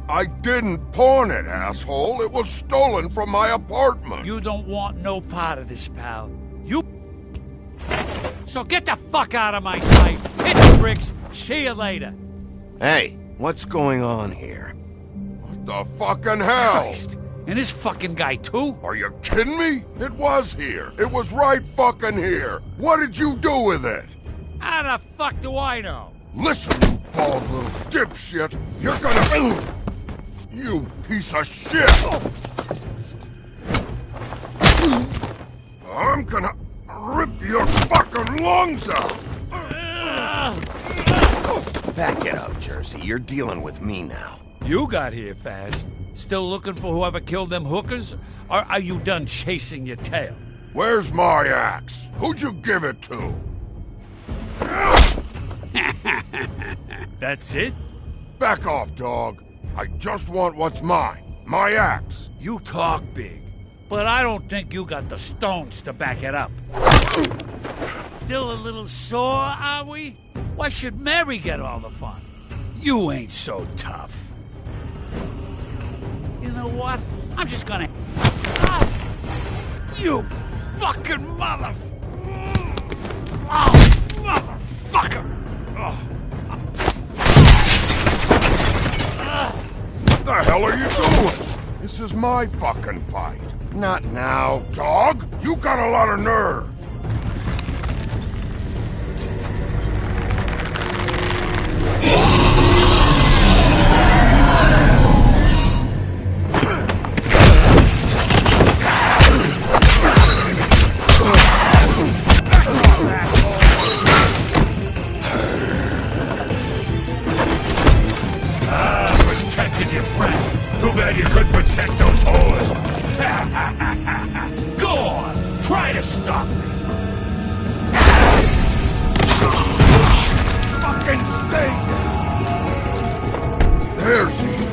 N: I didn't pawn it, asshole. It was stolen from my apartment.
Q: You don't want no part of this, pal. You... So get the fuck out of my sight. Hit the bricks. See you later.
A: Hey, what's going on here?
N: What the fucking hell?
Q: Christ. And this fucking guy, too?
N: Are you kidding me? It was here. It was right fucking here. What did you do with it?
Q: How the fuck do I know?
N: Listen, you bald little dipshit. You're gonna... You piece of shit! I'm gonna rip your fucking lungs out!
A: Back it up, Jersey. You're dealing with me now.
Q: You got here fast. Still looking for whoever killed them hookers? Or are you done chasing your tail?
N: Where's my axe? Who'd you give it to?
Q: That's it?
N: Back off, dog. I just want what's mine. My axe.
Q: You talk big, but I don't think you got the stones to back it up. Still a little sore, are we? Why should Mary get all the fun? You ain't so tough. You know what? I'm just gonna... You fucking mother... Oh, motherfucker! Oh.
N: What the hell are you doing? This is my fucking fight.
A: Not now.
N: Dog, you got a lot of nerve.
F: Protected your breath. Too bad you couldn't protect those whores. Go on, try to stop me.
N: Fucking stay down. There she is.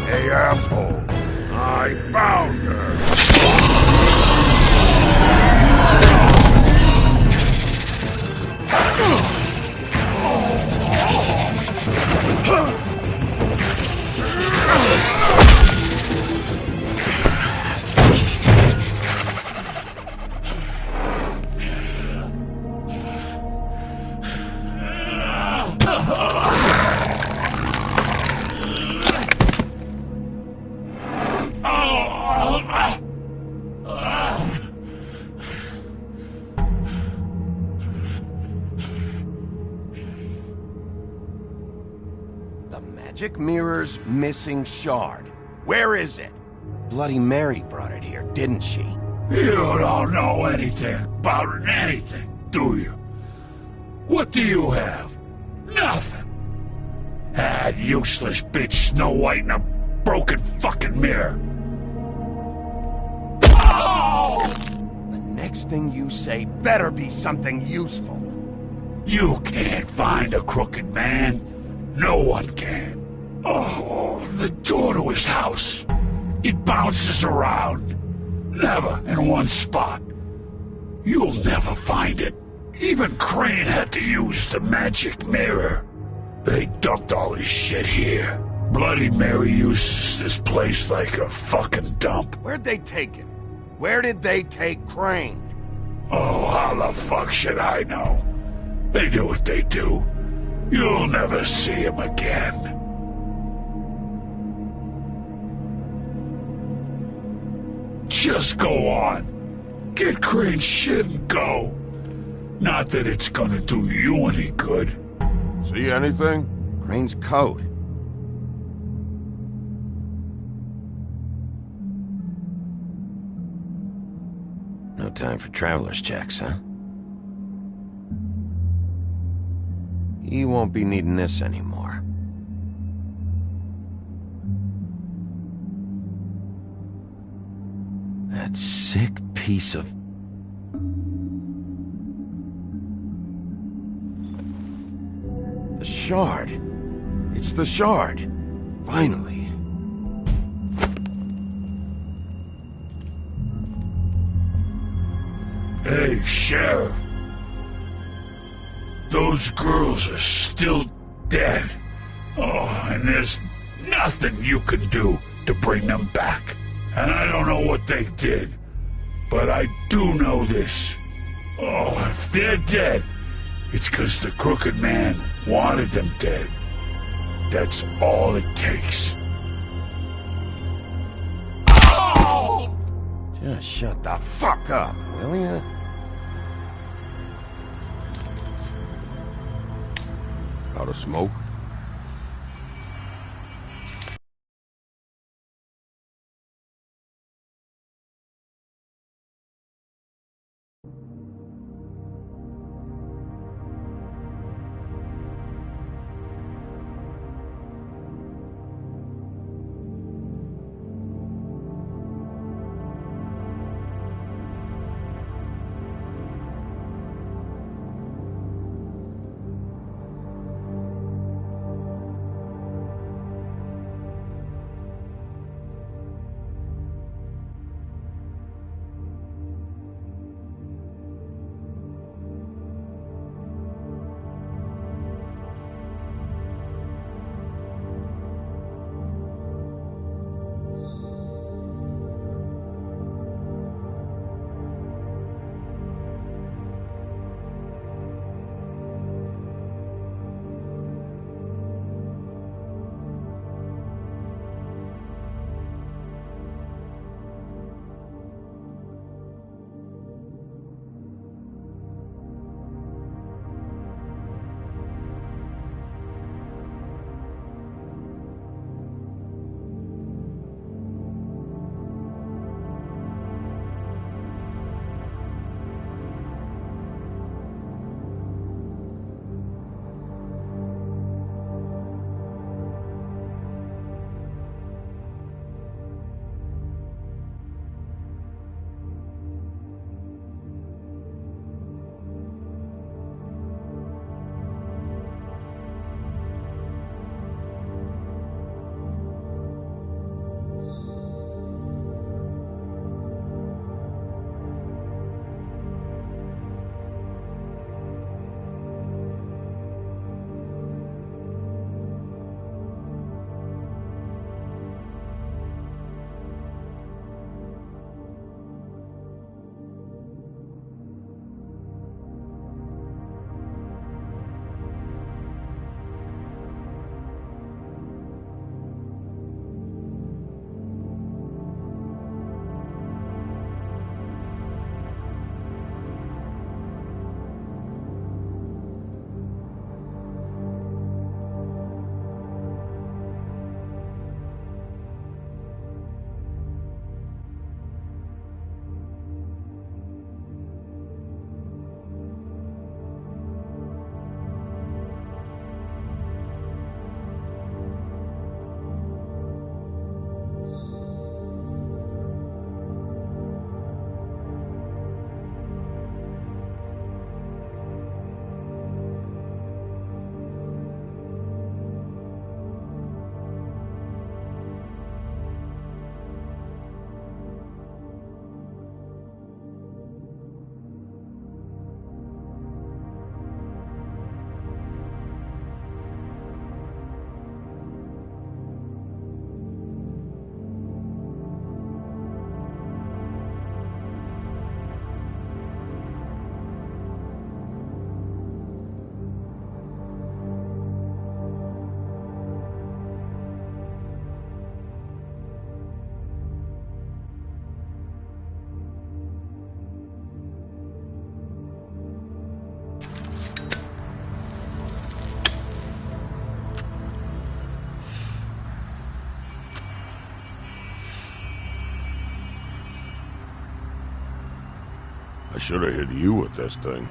N: Hey, asshole. I found her.
A: The magic mirror's missing shard. Where is it? Bloody Mary brought it here, didn't she?
F: You don't know anything about anything, do you? What do you have? Nothing. That useless bitch Snow White in a broken fucking mirror.
A: Oh! The next thing you say better be something useful.
F: You can't find a crooked man. No one can. Oh, the door to his house. It bounces around. Never in one spot. You'll never find it. Even Crane had to use the magic mirror. They dumped all his shit here. Bloody Mary uses this place like a fucking dump.
A: Where'd they take him? Where did they take Crane?
F: Oh, how the fuck should I know? They do what they do. You'll never see him again. Just go on. Get Crane's shit and go. Not that it's gonna do you any good.
A: See anything? Crane's coat. No time for traveler's checks, huh? He won't be needing this anymore. That sick piece of... The shard. It's the shard. Finally.
F: Hey, Sheriff. Those girls are still dead. Oh, and there's nothing you can do to bring them back. And I don't know what they did, but I do know this. Oh, if they're dead, it's 'cause the Crooked Man wanted them dead. That's all it takes. Oh!
A: Just shut the fuck up, will ya? Out of smoke?
N: should have hit you with this thing.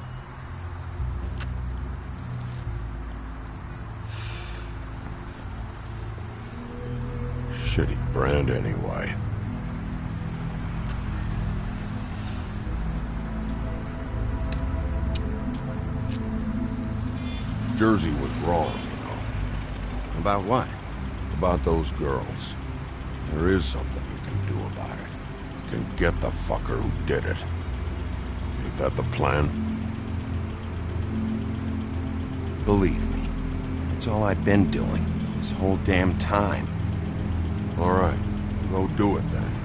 N: Shitty brand anyway. Jersey was wrong, you know.
A: About what?
N: About those girls. There is something you can do about it. You can get the fucker who did it. Ain't that the plan?
A: Believe me, that's all I've been doing this whole damn time.
N: All right, go do it then.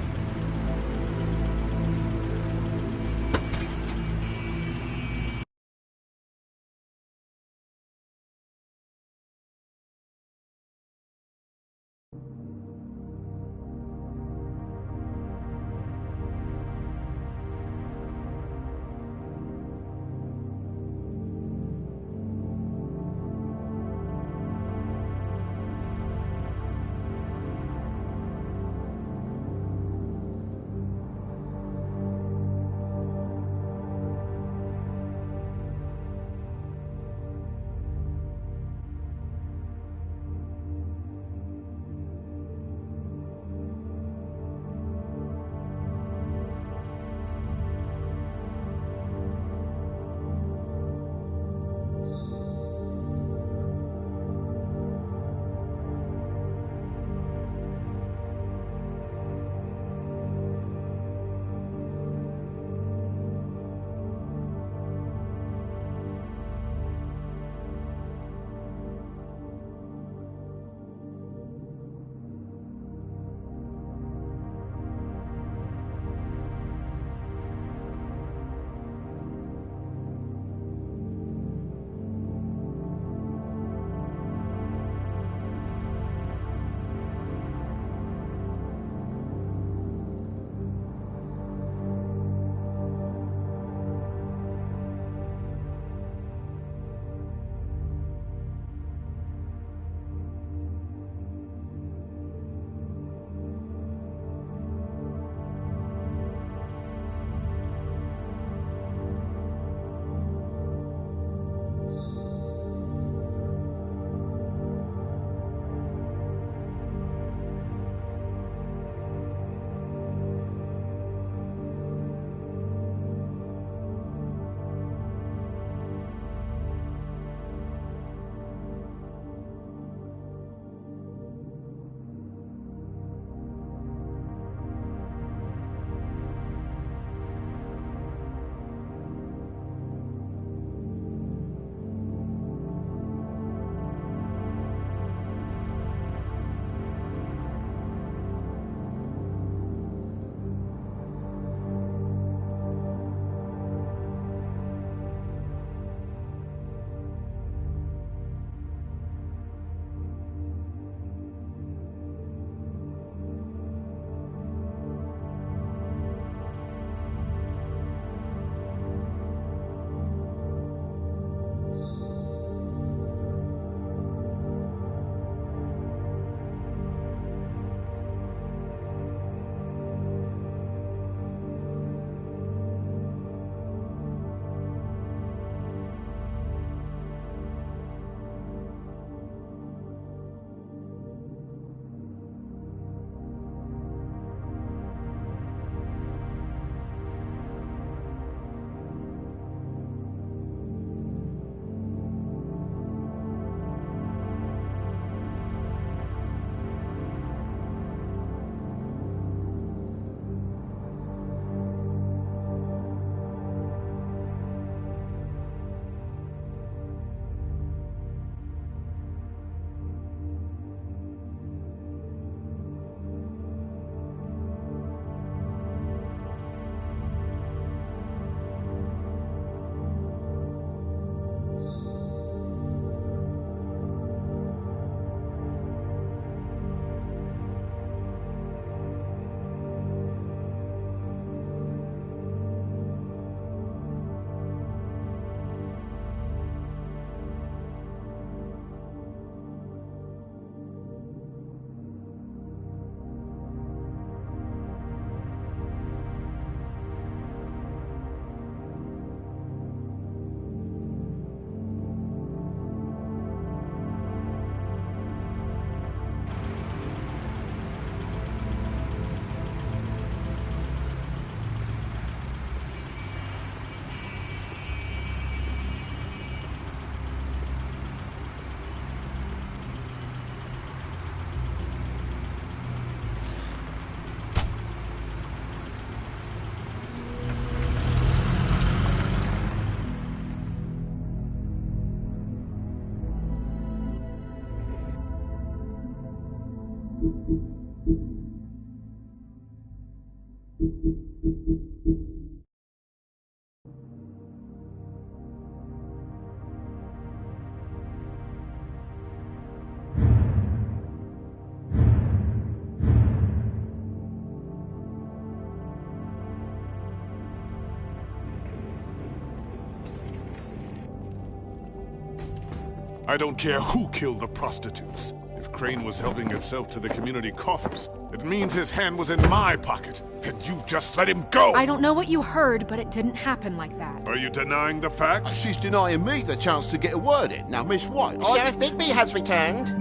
N: I don't care who killed the prostitutes. If Crane was helping himself to the community coffers, it means his hand was in my pocket, and you just let him go!
G: I don't know what you heard, but it didn't happen like that.
N: Are you denying the facts?
B: She's denying me the chance to get a word in. Now, Miss White...
P: Sheriff Bigby has returned.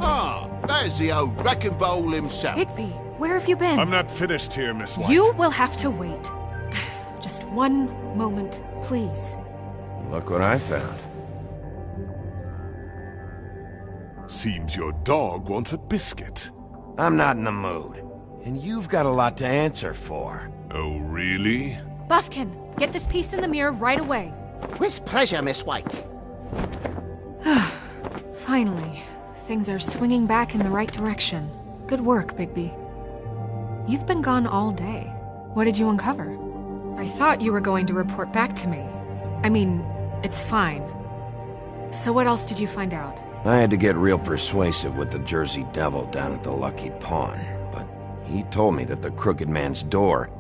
B: Ah, there's the old wrecking ball himself.
G: Bigby, where have you been?
N: I'm not finished here, Miss White.
G: You will have to wait. Just one moment, please.
A: Look what I found.
N: Seems your dog wants a biscuit.
A: I'm not in the mood. And you've got a lot to answer for.
N: Oh, really?
G: Buffkin, get this piece in the mirror right away.
P: With pleasure, Miss White.
G: Finally, things are swinging back in the right direction. Good work, Bigby. You've been gone all day. What did you uncover? I thought you were going to report back to me. I mean, it's fine. So what else did you find out?
A: I had to get real persuasive with the Jersey Devil down at the Lucky Pawn, but he told me that the Crooked Man's door,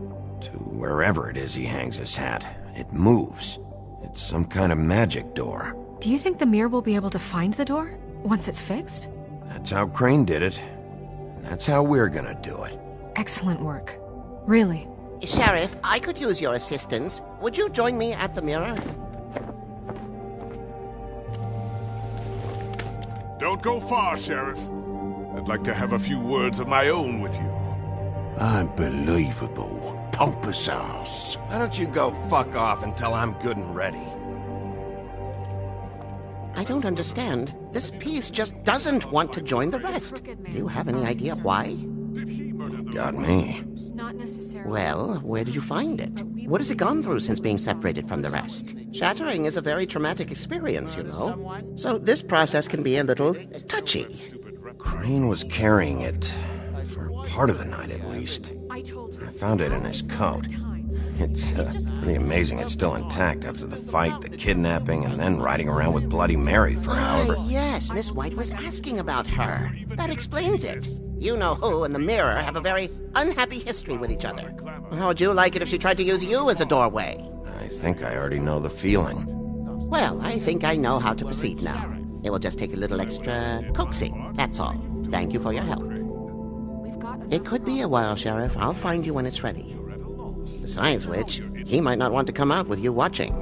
A: to wherever it is he hangs his hat, it moves. It's some kind of magic door.
G: Do you think the mirror will be able to find the door once it's fixed?
A: That's how Crane did it. And that's how we're gonna do it.
G: Excellent work. Really.
P: Sheriff, I could use your assistance. Would you join me at the mirror?
N: Don't go far, Sheriff. I'd like to have a few words of my own with you.
B: Unbelievable. Pompous ass.
A: Why don't you go fuck off until I'm good and ready?
P: I don't understand. This piece just doesn't want to join the rest. Do you have any idea why?
A: Got me.
G: Not necessarily.
P: Well, where did you find it? What has it gone through since being separated from the rest? Shattering is a very traumatic experience, you know. So this process can be a little touchy.
A: Crane was carrying it for part of the night at least. I found it in his coat. It's pretty amazing it's still intact after the fight, the kidnapping, and then riding around with Bloody Mary for however...
P: Yes, Miss White was asking about her. That explains it. You know who and the mirror have a very unhappy history with each other. How would you like it if she tried to use you as a doorway?
A: I think I already know the feeling.
P: Well, I think I know how to proceed now. It will just take a little extra coaxing, that's all. Thank you for your help. It could be a while, Sheriff. I'll find you when it's ready. Besides which, he might not want to come out with you watching.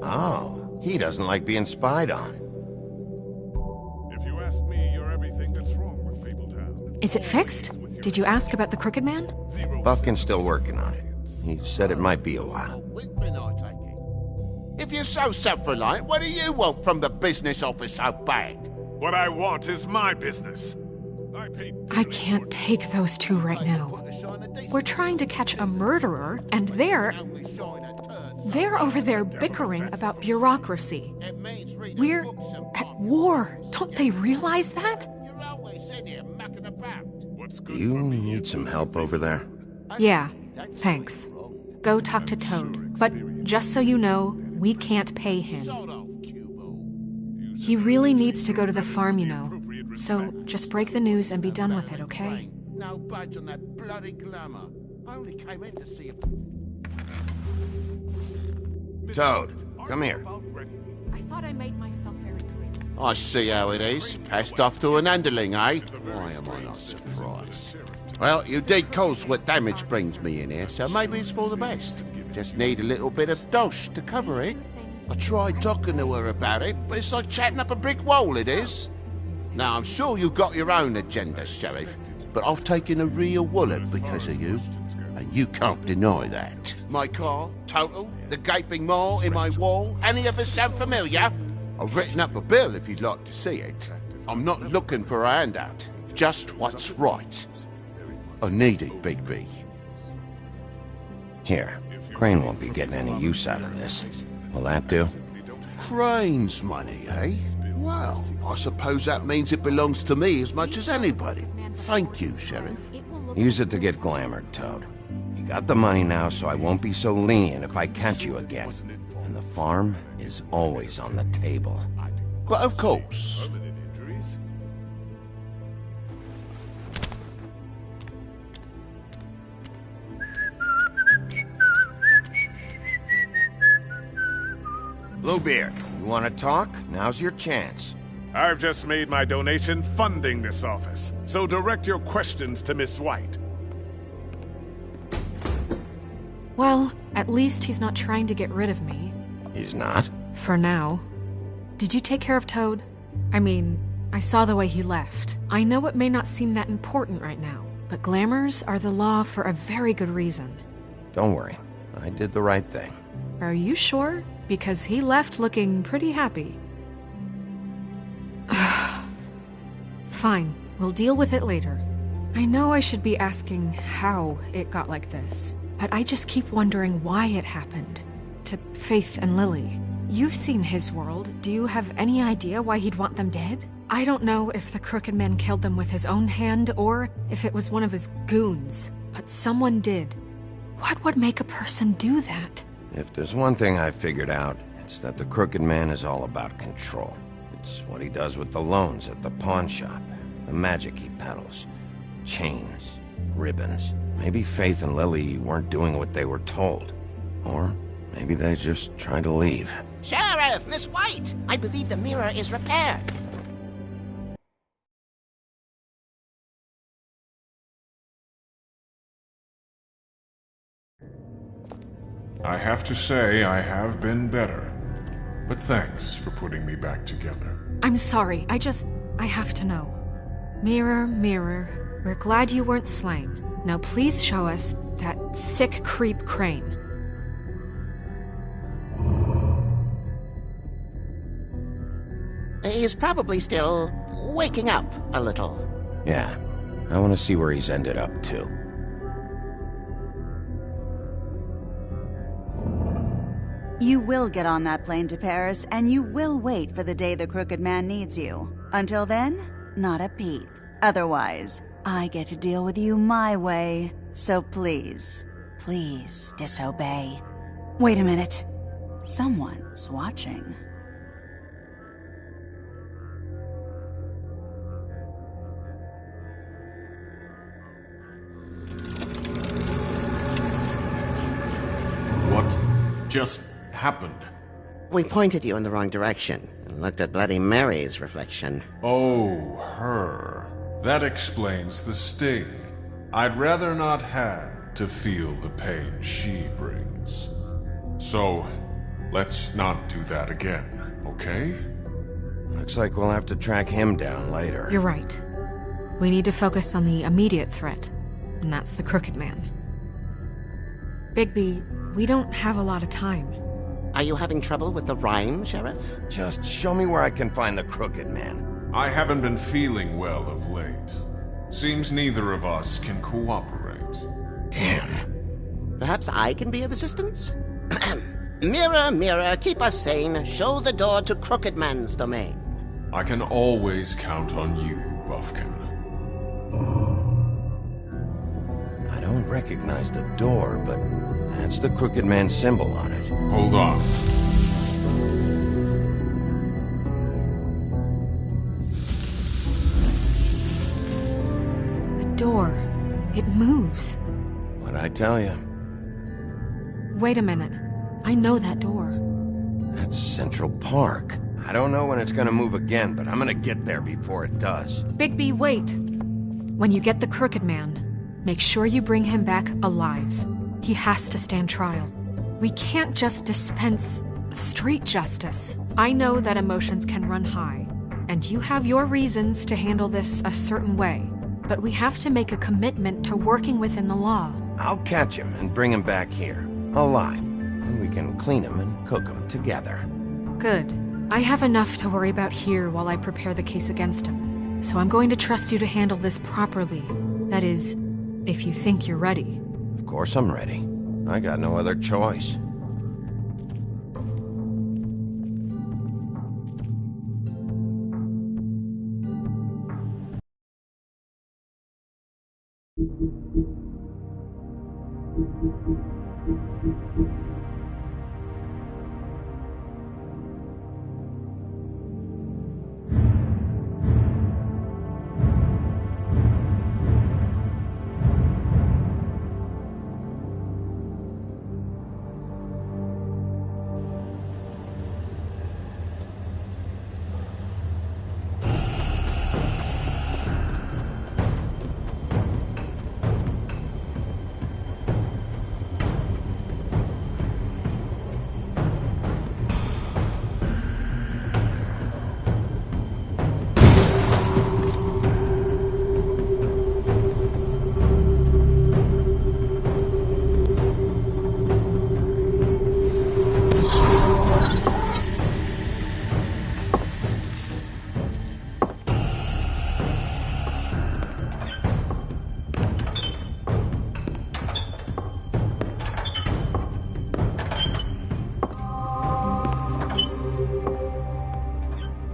A: Oh, he doesn't like being spied on.
N: If you ask me, you're everything that's wrong with Fabletown.
G: Is it fixed? Did you ask about the Crooked Man?
A: Buffkin's still working on it. He said it might be a while.
B: If you're so self-reliant, what do you want from the business office so bad?
N: What I want is my business.
G: I can't take those two right now. We're trying to catch a murderer, and they're over there bickering about bureaucracy. We're at war. Don't they realize that?
A: Do you need some help over there?
G: Yeah, thanks. Go talk to Toad. But just so you know, we can't pay him. He really needs to go to the farm, you know. So just break the news and be done with it, okay?
B: No budge on that bloody glamour. I only came in to see if...
A: Toad, come here.
G: I thought I made myself very clear.
B: I see how it is. Passed off to an underling, eh? Why am I not surprised? Well, you did cause what damage brings me in here, so maybe it's for the best. Just need a little bit of dosh to cover it. I tried talking to her about it, but it's like chatting up a brick wall, it is. Now, I'm sure you've got your own agenda, Sheriff, but I've taken a real wallet because of you, and you can't deny that. My car, total, the gaping maw in my wall, any of us sound familiar? I've written up a bill if you'd like to see it. I'm not looking for a handout, just what's right. I need it, Bigby.
A: Here, Crane won't be getting any use out of this. Will that do?
B: Crane's money, eh? Well, I suppose that means it belongs to me as much as anybody. Thank you, Sheriff.
A: Use it to get glamored, Toad. You got the money now, so I won't be so lenient if I catch you again. And the farm is always on the table.
B: But of course.
A: Bluebeard, you want to talk? Now's your chance.
N: I've just made my donation funding this office, so direct your questions to Miss White.
G: Well, at least he's not trying to get rid of me.
A: He's not?
G: For now. Did you take care of Toad? I mean, I saw the way he left. I know it may not seem that important right now, but glamours are the law for a very good reason.
A: Don't worry. I did the right thing.
G: Are you sure? Because he left looking pretty happy. Fine, we'll deal with it later. I know I should be asking how it got like this, but I just keep wondering why it happened. To Faith and Lily. You've seen his world. Do you have any idea why he'd want them dead? I don't know if the Crooked Man killed them with his own hand or if it was one of his goons, but someone did. What would make a person do that?
A: If there's one thing I figured out, it's that the Crooked Man is all about control. It's what he does with the loans at the pawn shop, the magic he peddles, chains, ribbons. Maybe Faith and Lily weren't doing what they were told. Or maybe they just tried to leave.
P: Sheriff, Miss White! I believe the mirror is repaired.
N: I have to say I have been better. But thanks for putting me back together.
G: I'm sorry, I have to know. Mirror, mirror, we're glad you weren't slain. Now please show us that sick creep Crane.
P: He's probably still waking up a little.
A: Yeah, I want to see where he's ended up, too.
R: You will get on that plane to Paris, and you will wait for the day the Crooked Man needs you. Until then, not a peep. Otherwise, I get to deal with you my way. So please, please disobey. Wait a minute. Someone's watching.
N: What just happened?
P: We pointed you in the wrong direction and looked at Bloody Mary's reflection.
N: Oh, her. That explains the sting. I'd rather not have to feel the pain she brings. So, let's not do that again, okay?
A: Looks like we'll have to track him down later.
G: You're right. We need to focus on the immediate threat, and that's the Crooked Man. Bigby, we don't have a lot of time.
P: Are you having trouble with the rhyme, Sheriff?
A: Just show me where I can find the Crooked Man.
N: I haven't been feeling well of late. Seems neither of us can cooperate.
A: Damn.
P: Perhaps I can be of assistance? Mirror, mirror, keep us sane. Show the door to Crooked Man's domain.
N: I can always count on you, Buffkin.
A: I don't recognize the door, but that's the Crooked Man symbol on it.
N: Hold on.
G: The door. It moves.
A: What'd I tell you?
G: Wait a minute. I know that door.
A: That's Central Park. I don't know when it's gonna move again, but I'm gonna get there before it does.
G: Bigby, wait! When you get the Crooked Man, make sure you bring him back alive. He has to stand trial. We can't just dispense street justice. I know that emotions can run high, and you have your reasons to handle this a certain way, but we have to make a commitment to working within the law.
A: I'll catch him and bring him back here, alive, and we can clean him and cook him together.
G: Good. I have enough to worry about here while I prepare the case against him, so I'm going to trust you to handle this properly. That is, if you think you're ready.
A: Of course I'm ready. I got no other choice.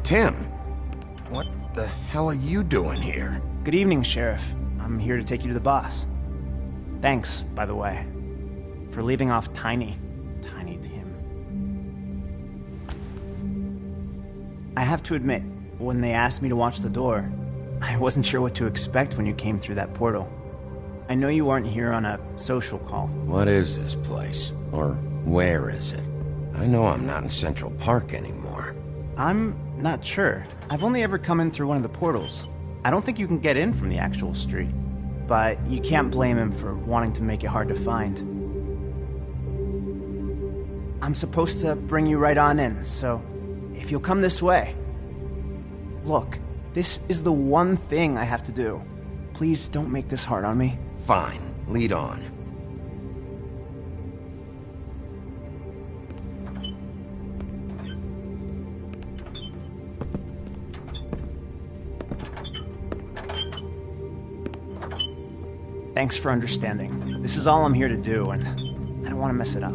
A: Tim, what the hell are you doing here?
S: Good evening, Sheriff. I'm here to take you to the boss. Thanks, by the way, for leaving off Tiny Tim. I have to admit, when they asked me to watch the door, I wasn't sure what to expect when you came through that portal. I know you aren't here on a social call.
A: What is this place? Or where is it? I know I'm not in Central Park anymore.
S: I'm not sure. I've only ever come in through one of the portals. I don't think you can get in from the actual street. But you can't blame him for wanting to make it hard to find. I'm supposed to bring you right on in, so if you'll come this way. Look, this is the one thing I have to do. Please don't make this hard on me.
A: Fine, lead on.
S: Thanks for understanding. This is all I'm here to do, and I don't want to mess it up.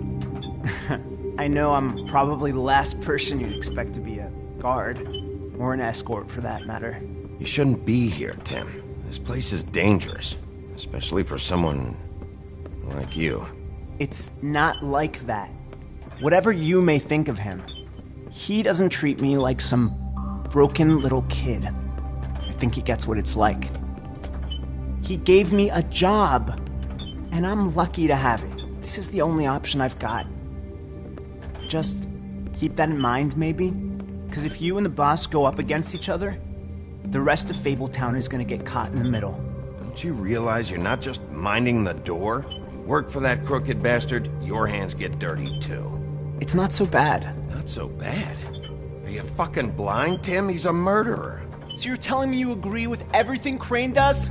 S: I know I'm probably the last person you'd expect to be a guard, or an escort for that matter.
A: You shouldn't be here, Tim. This place is dangerous, especially for someone like you.
S: It's not like that. Whatever you may think of him, he doesn't treat me like some broken little kid. I think he gets what it's like. He gave me a job, and I'm lucky to have it. This is the only option I've got. Just keep that in mind, maybe? Because if you and the boss go up against each other, the rest of Fabletown is going to get caught in the middle.
A: Don't you realize you're not just minding the door? You work for that crooked bastard, your hands get dirty too.
S: It's not so bad.
A: Not so bad? Are you fucking blind, Tim? He's a murderer.
S: So you're telling me you agree with everything Crane does?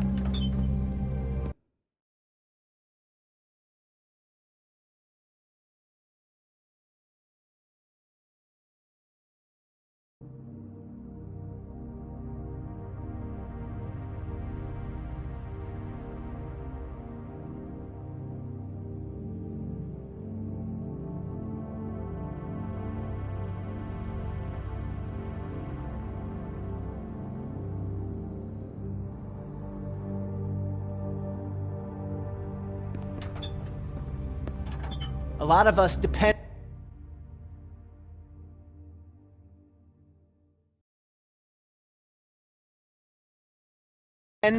S: A lot of us depend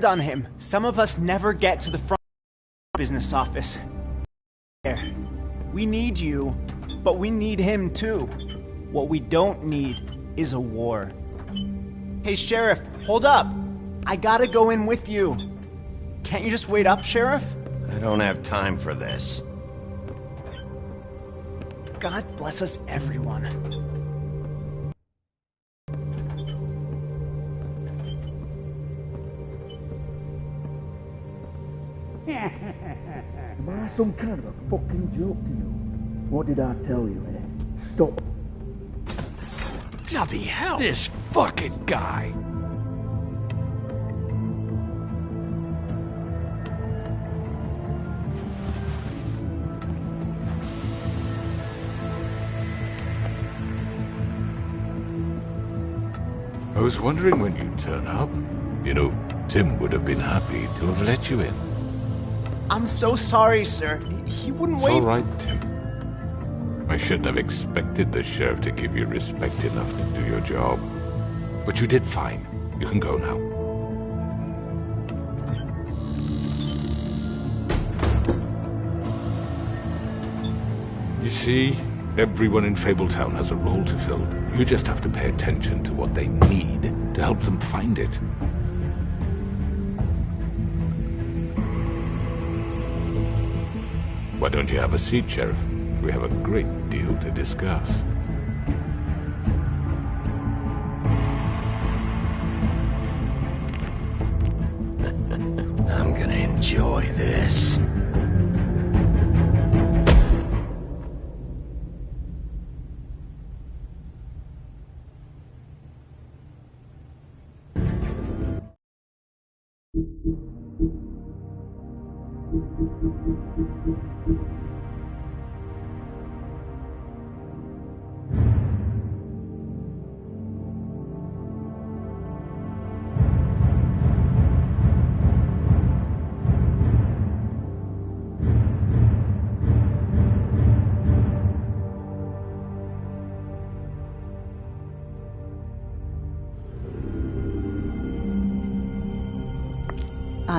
S: on him. Some of us never get to the front business office. We need you, but we need him too. What we don't need is a war. Hey, Sheriff, hold up. I gotta go in with you. Can't you just wait up, Sheriff?
A: I don't have time for this.
S: God bless us, everyone.
T: Am I some kind of a fucking joke to you? What did I tell you, eh? Stop.
Q: Bloody hell! This fucking guy!
F: I was wondering when you'd turn up. You know, Tim would have been happy to have let you in.
S: I'm so sorry, sir. He wouldn't
F: It's
S: wait.
F: all right, Tim. I shouldn't have expected the sheriff to give you respect enough to do your job. But you did fine. You can go now. You see, everyone in Fabletown has a role to fill. You just have to pay attention to what they need to help them find it. Why don't you have a seat, Sheriff? We have a great deal to discuss.
A: I'm gonna enjoy this.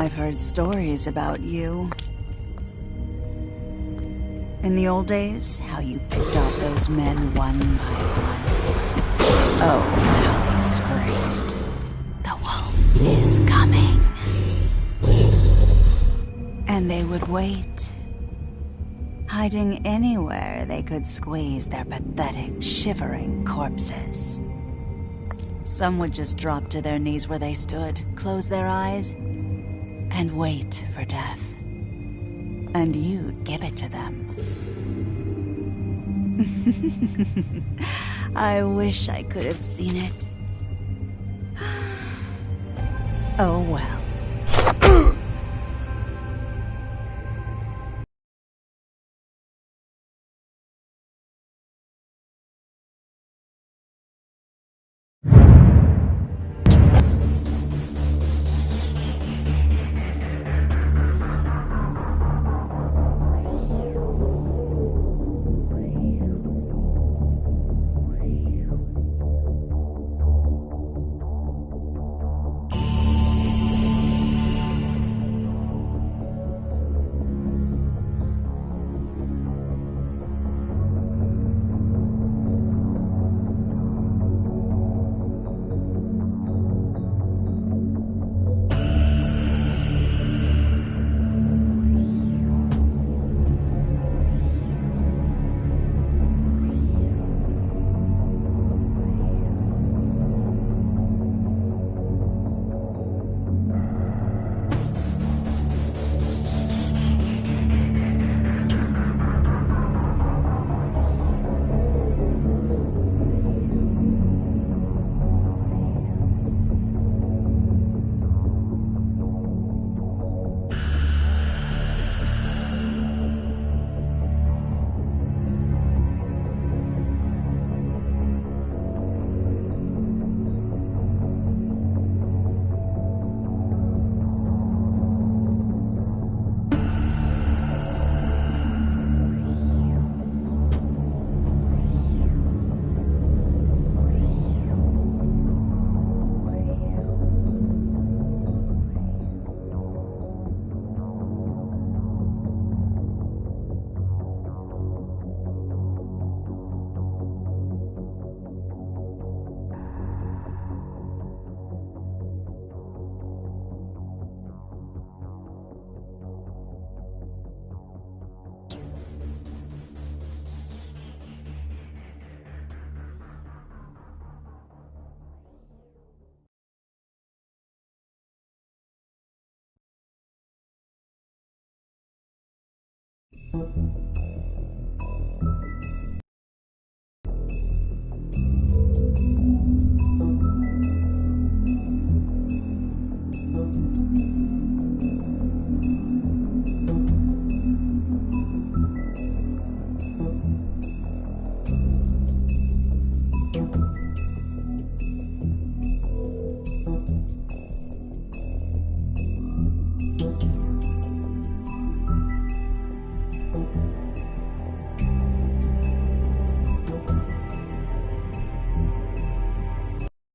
R: I've heard stories about you. In the old days, how you picked off those men one by one. Oh, how they screamed. The wolf is coming. And they would wait, hiding anywhere they could squeeze their pathetic, shivering corpses. Some would just drop to their knees where they stood, close their eyes, and wait for death. And you'd give it to them. I wish I could have seen it. Oh well.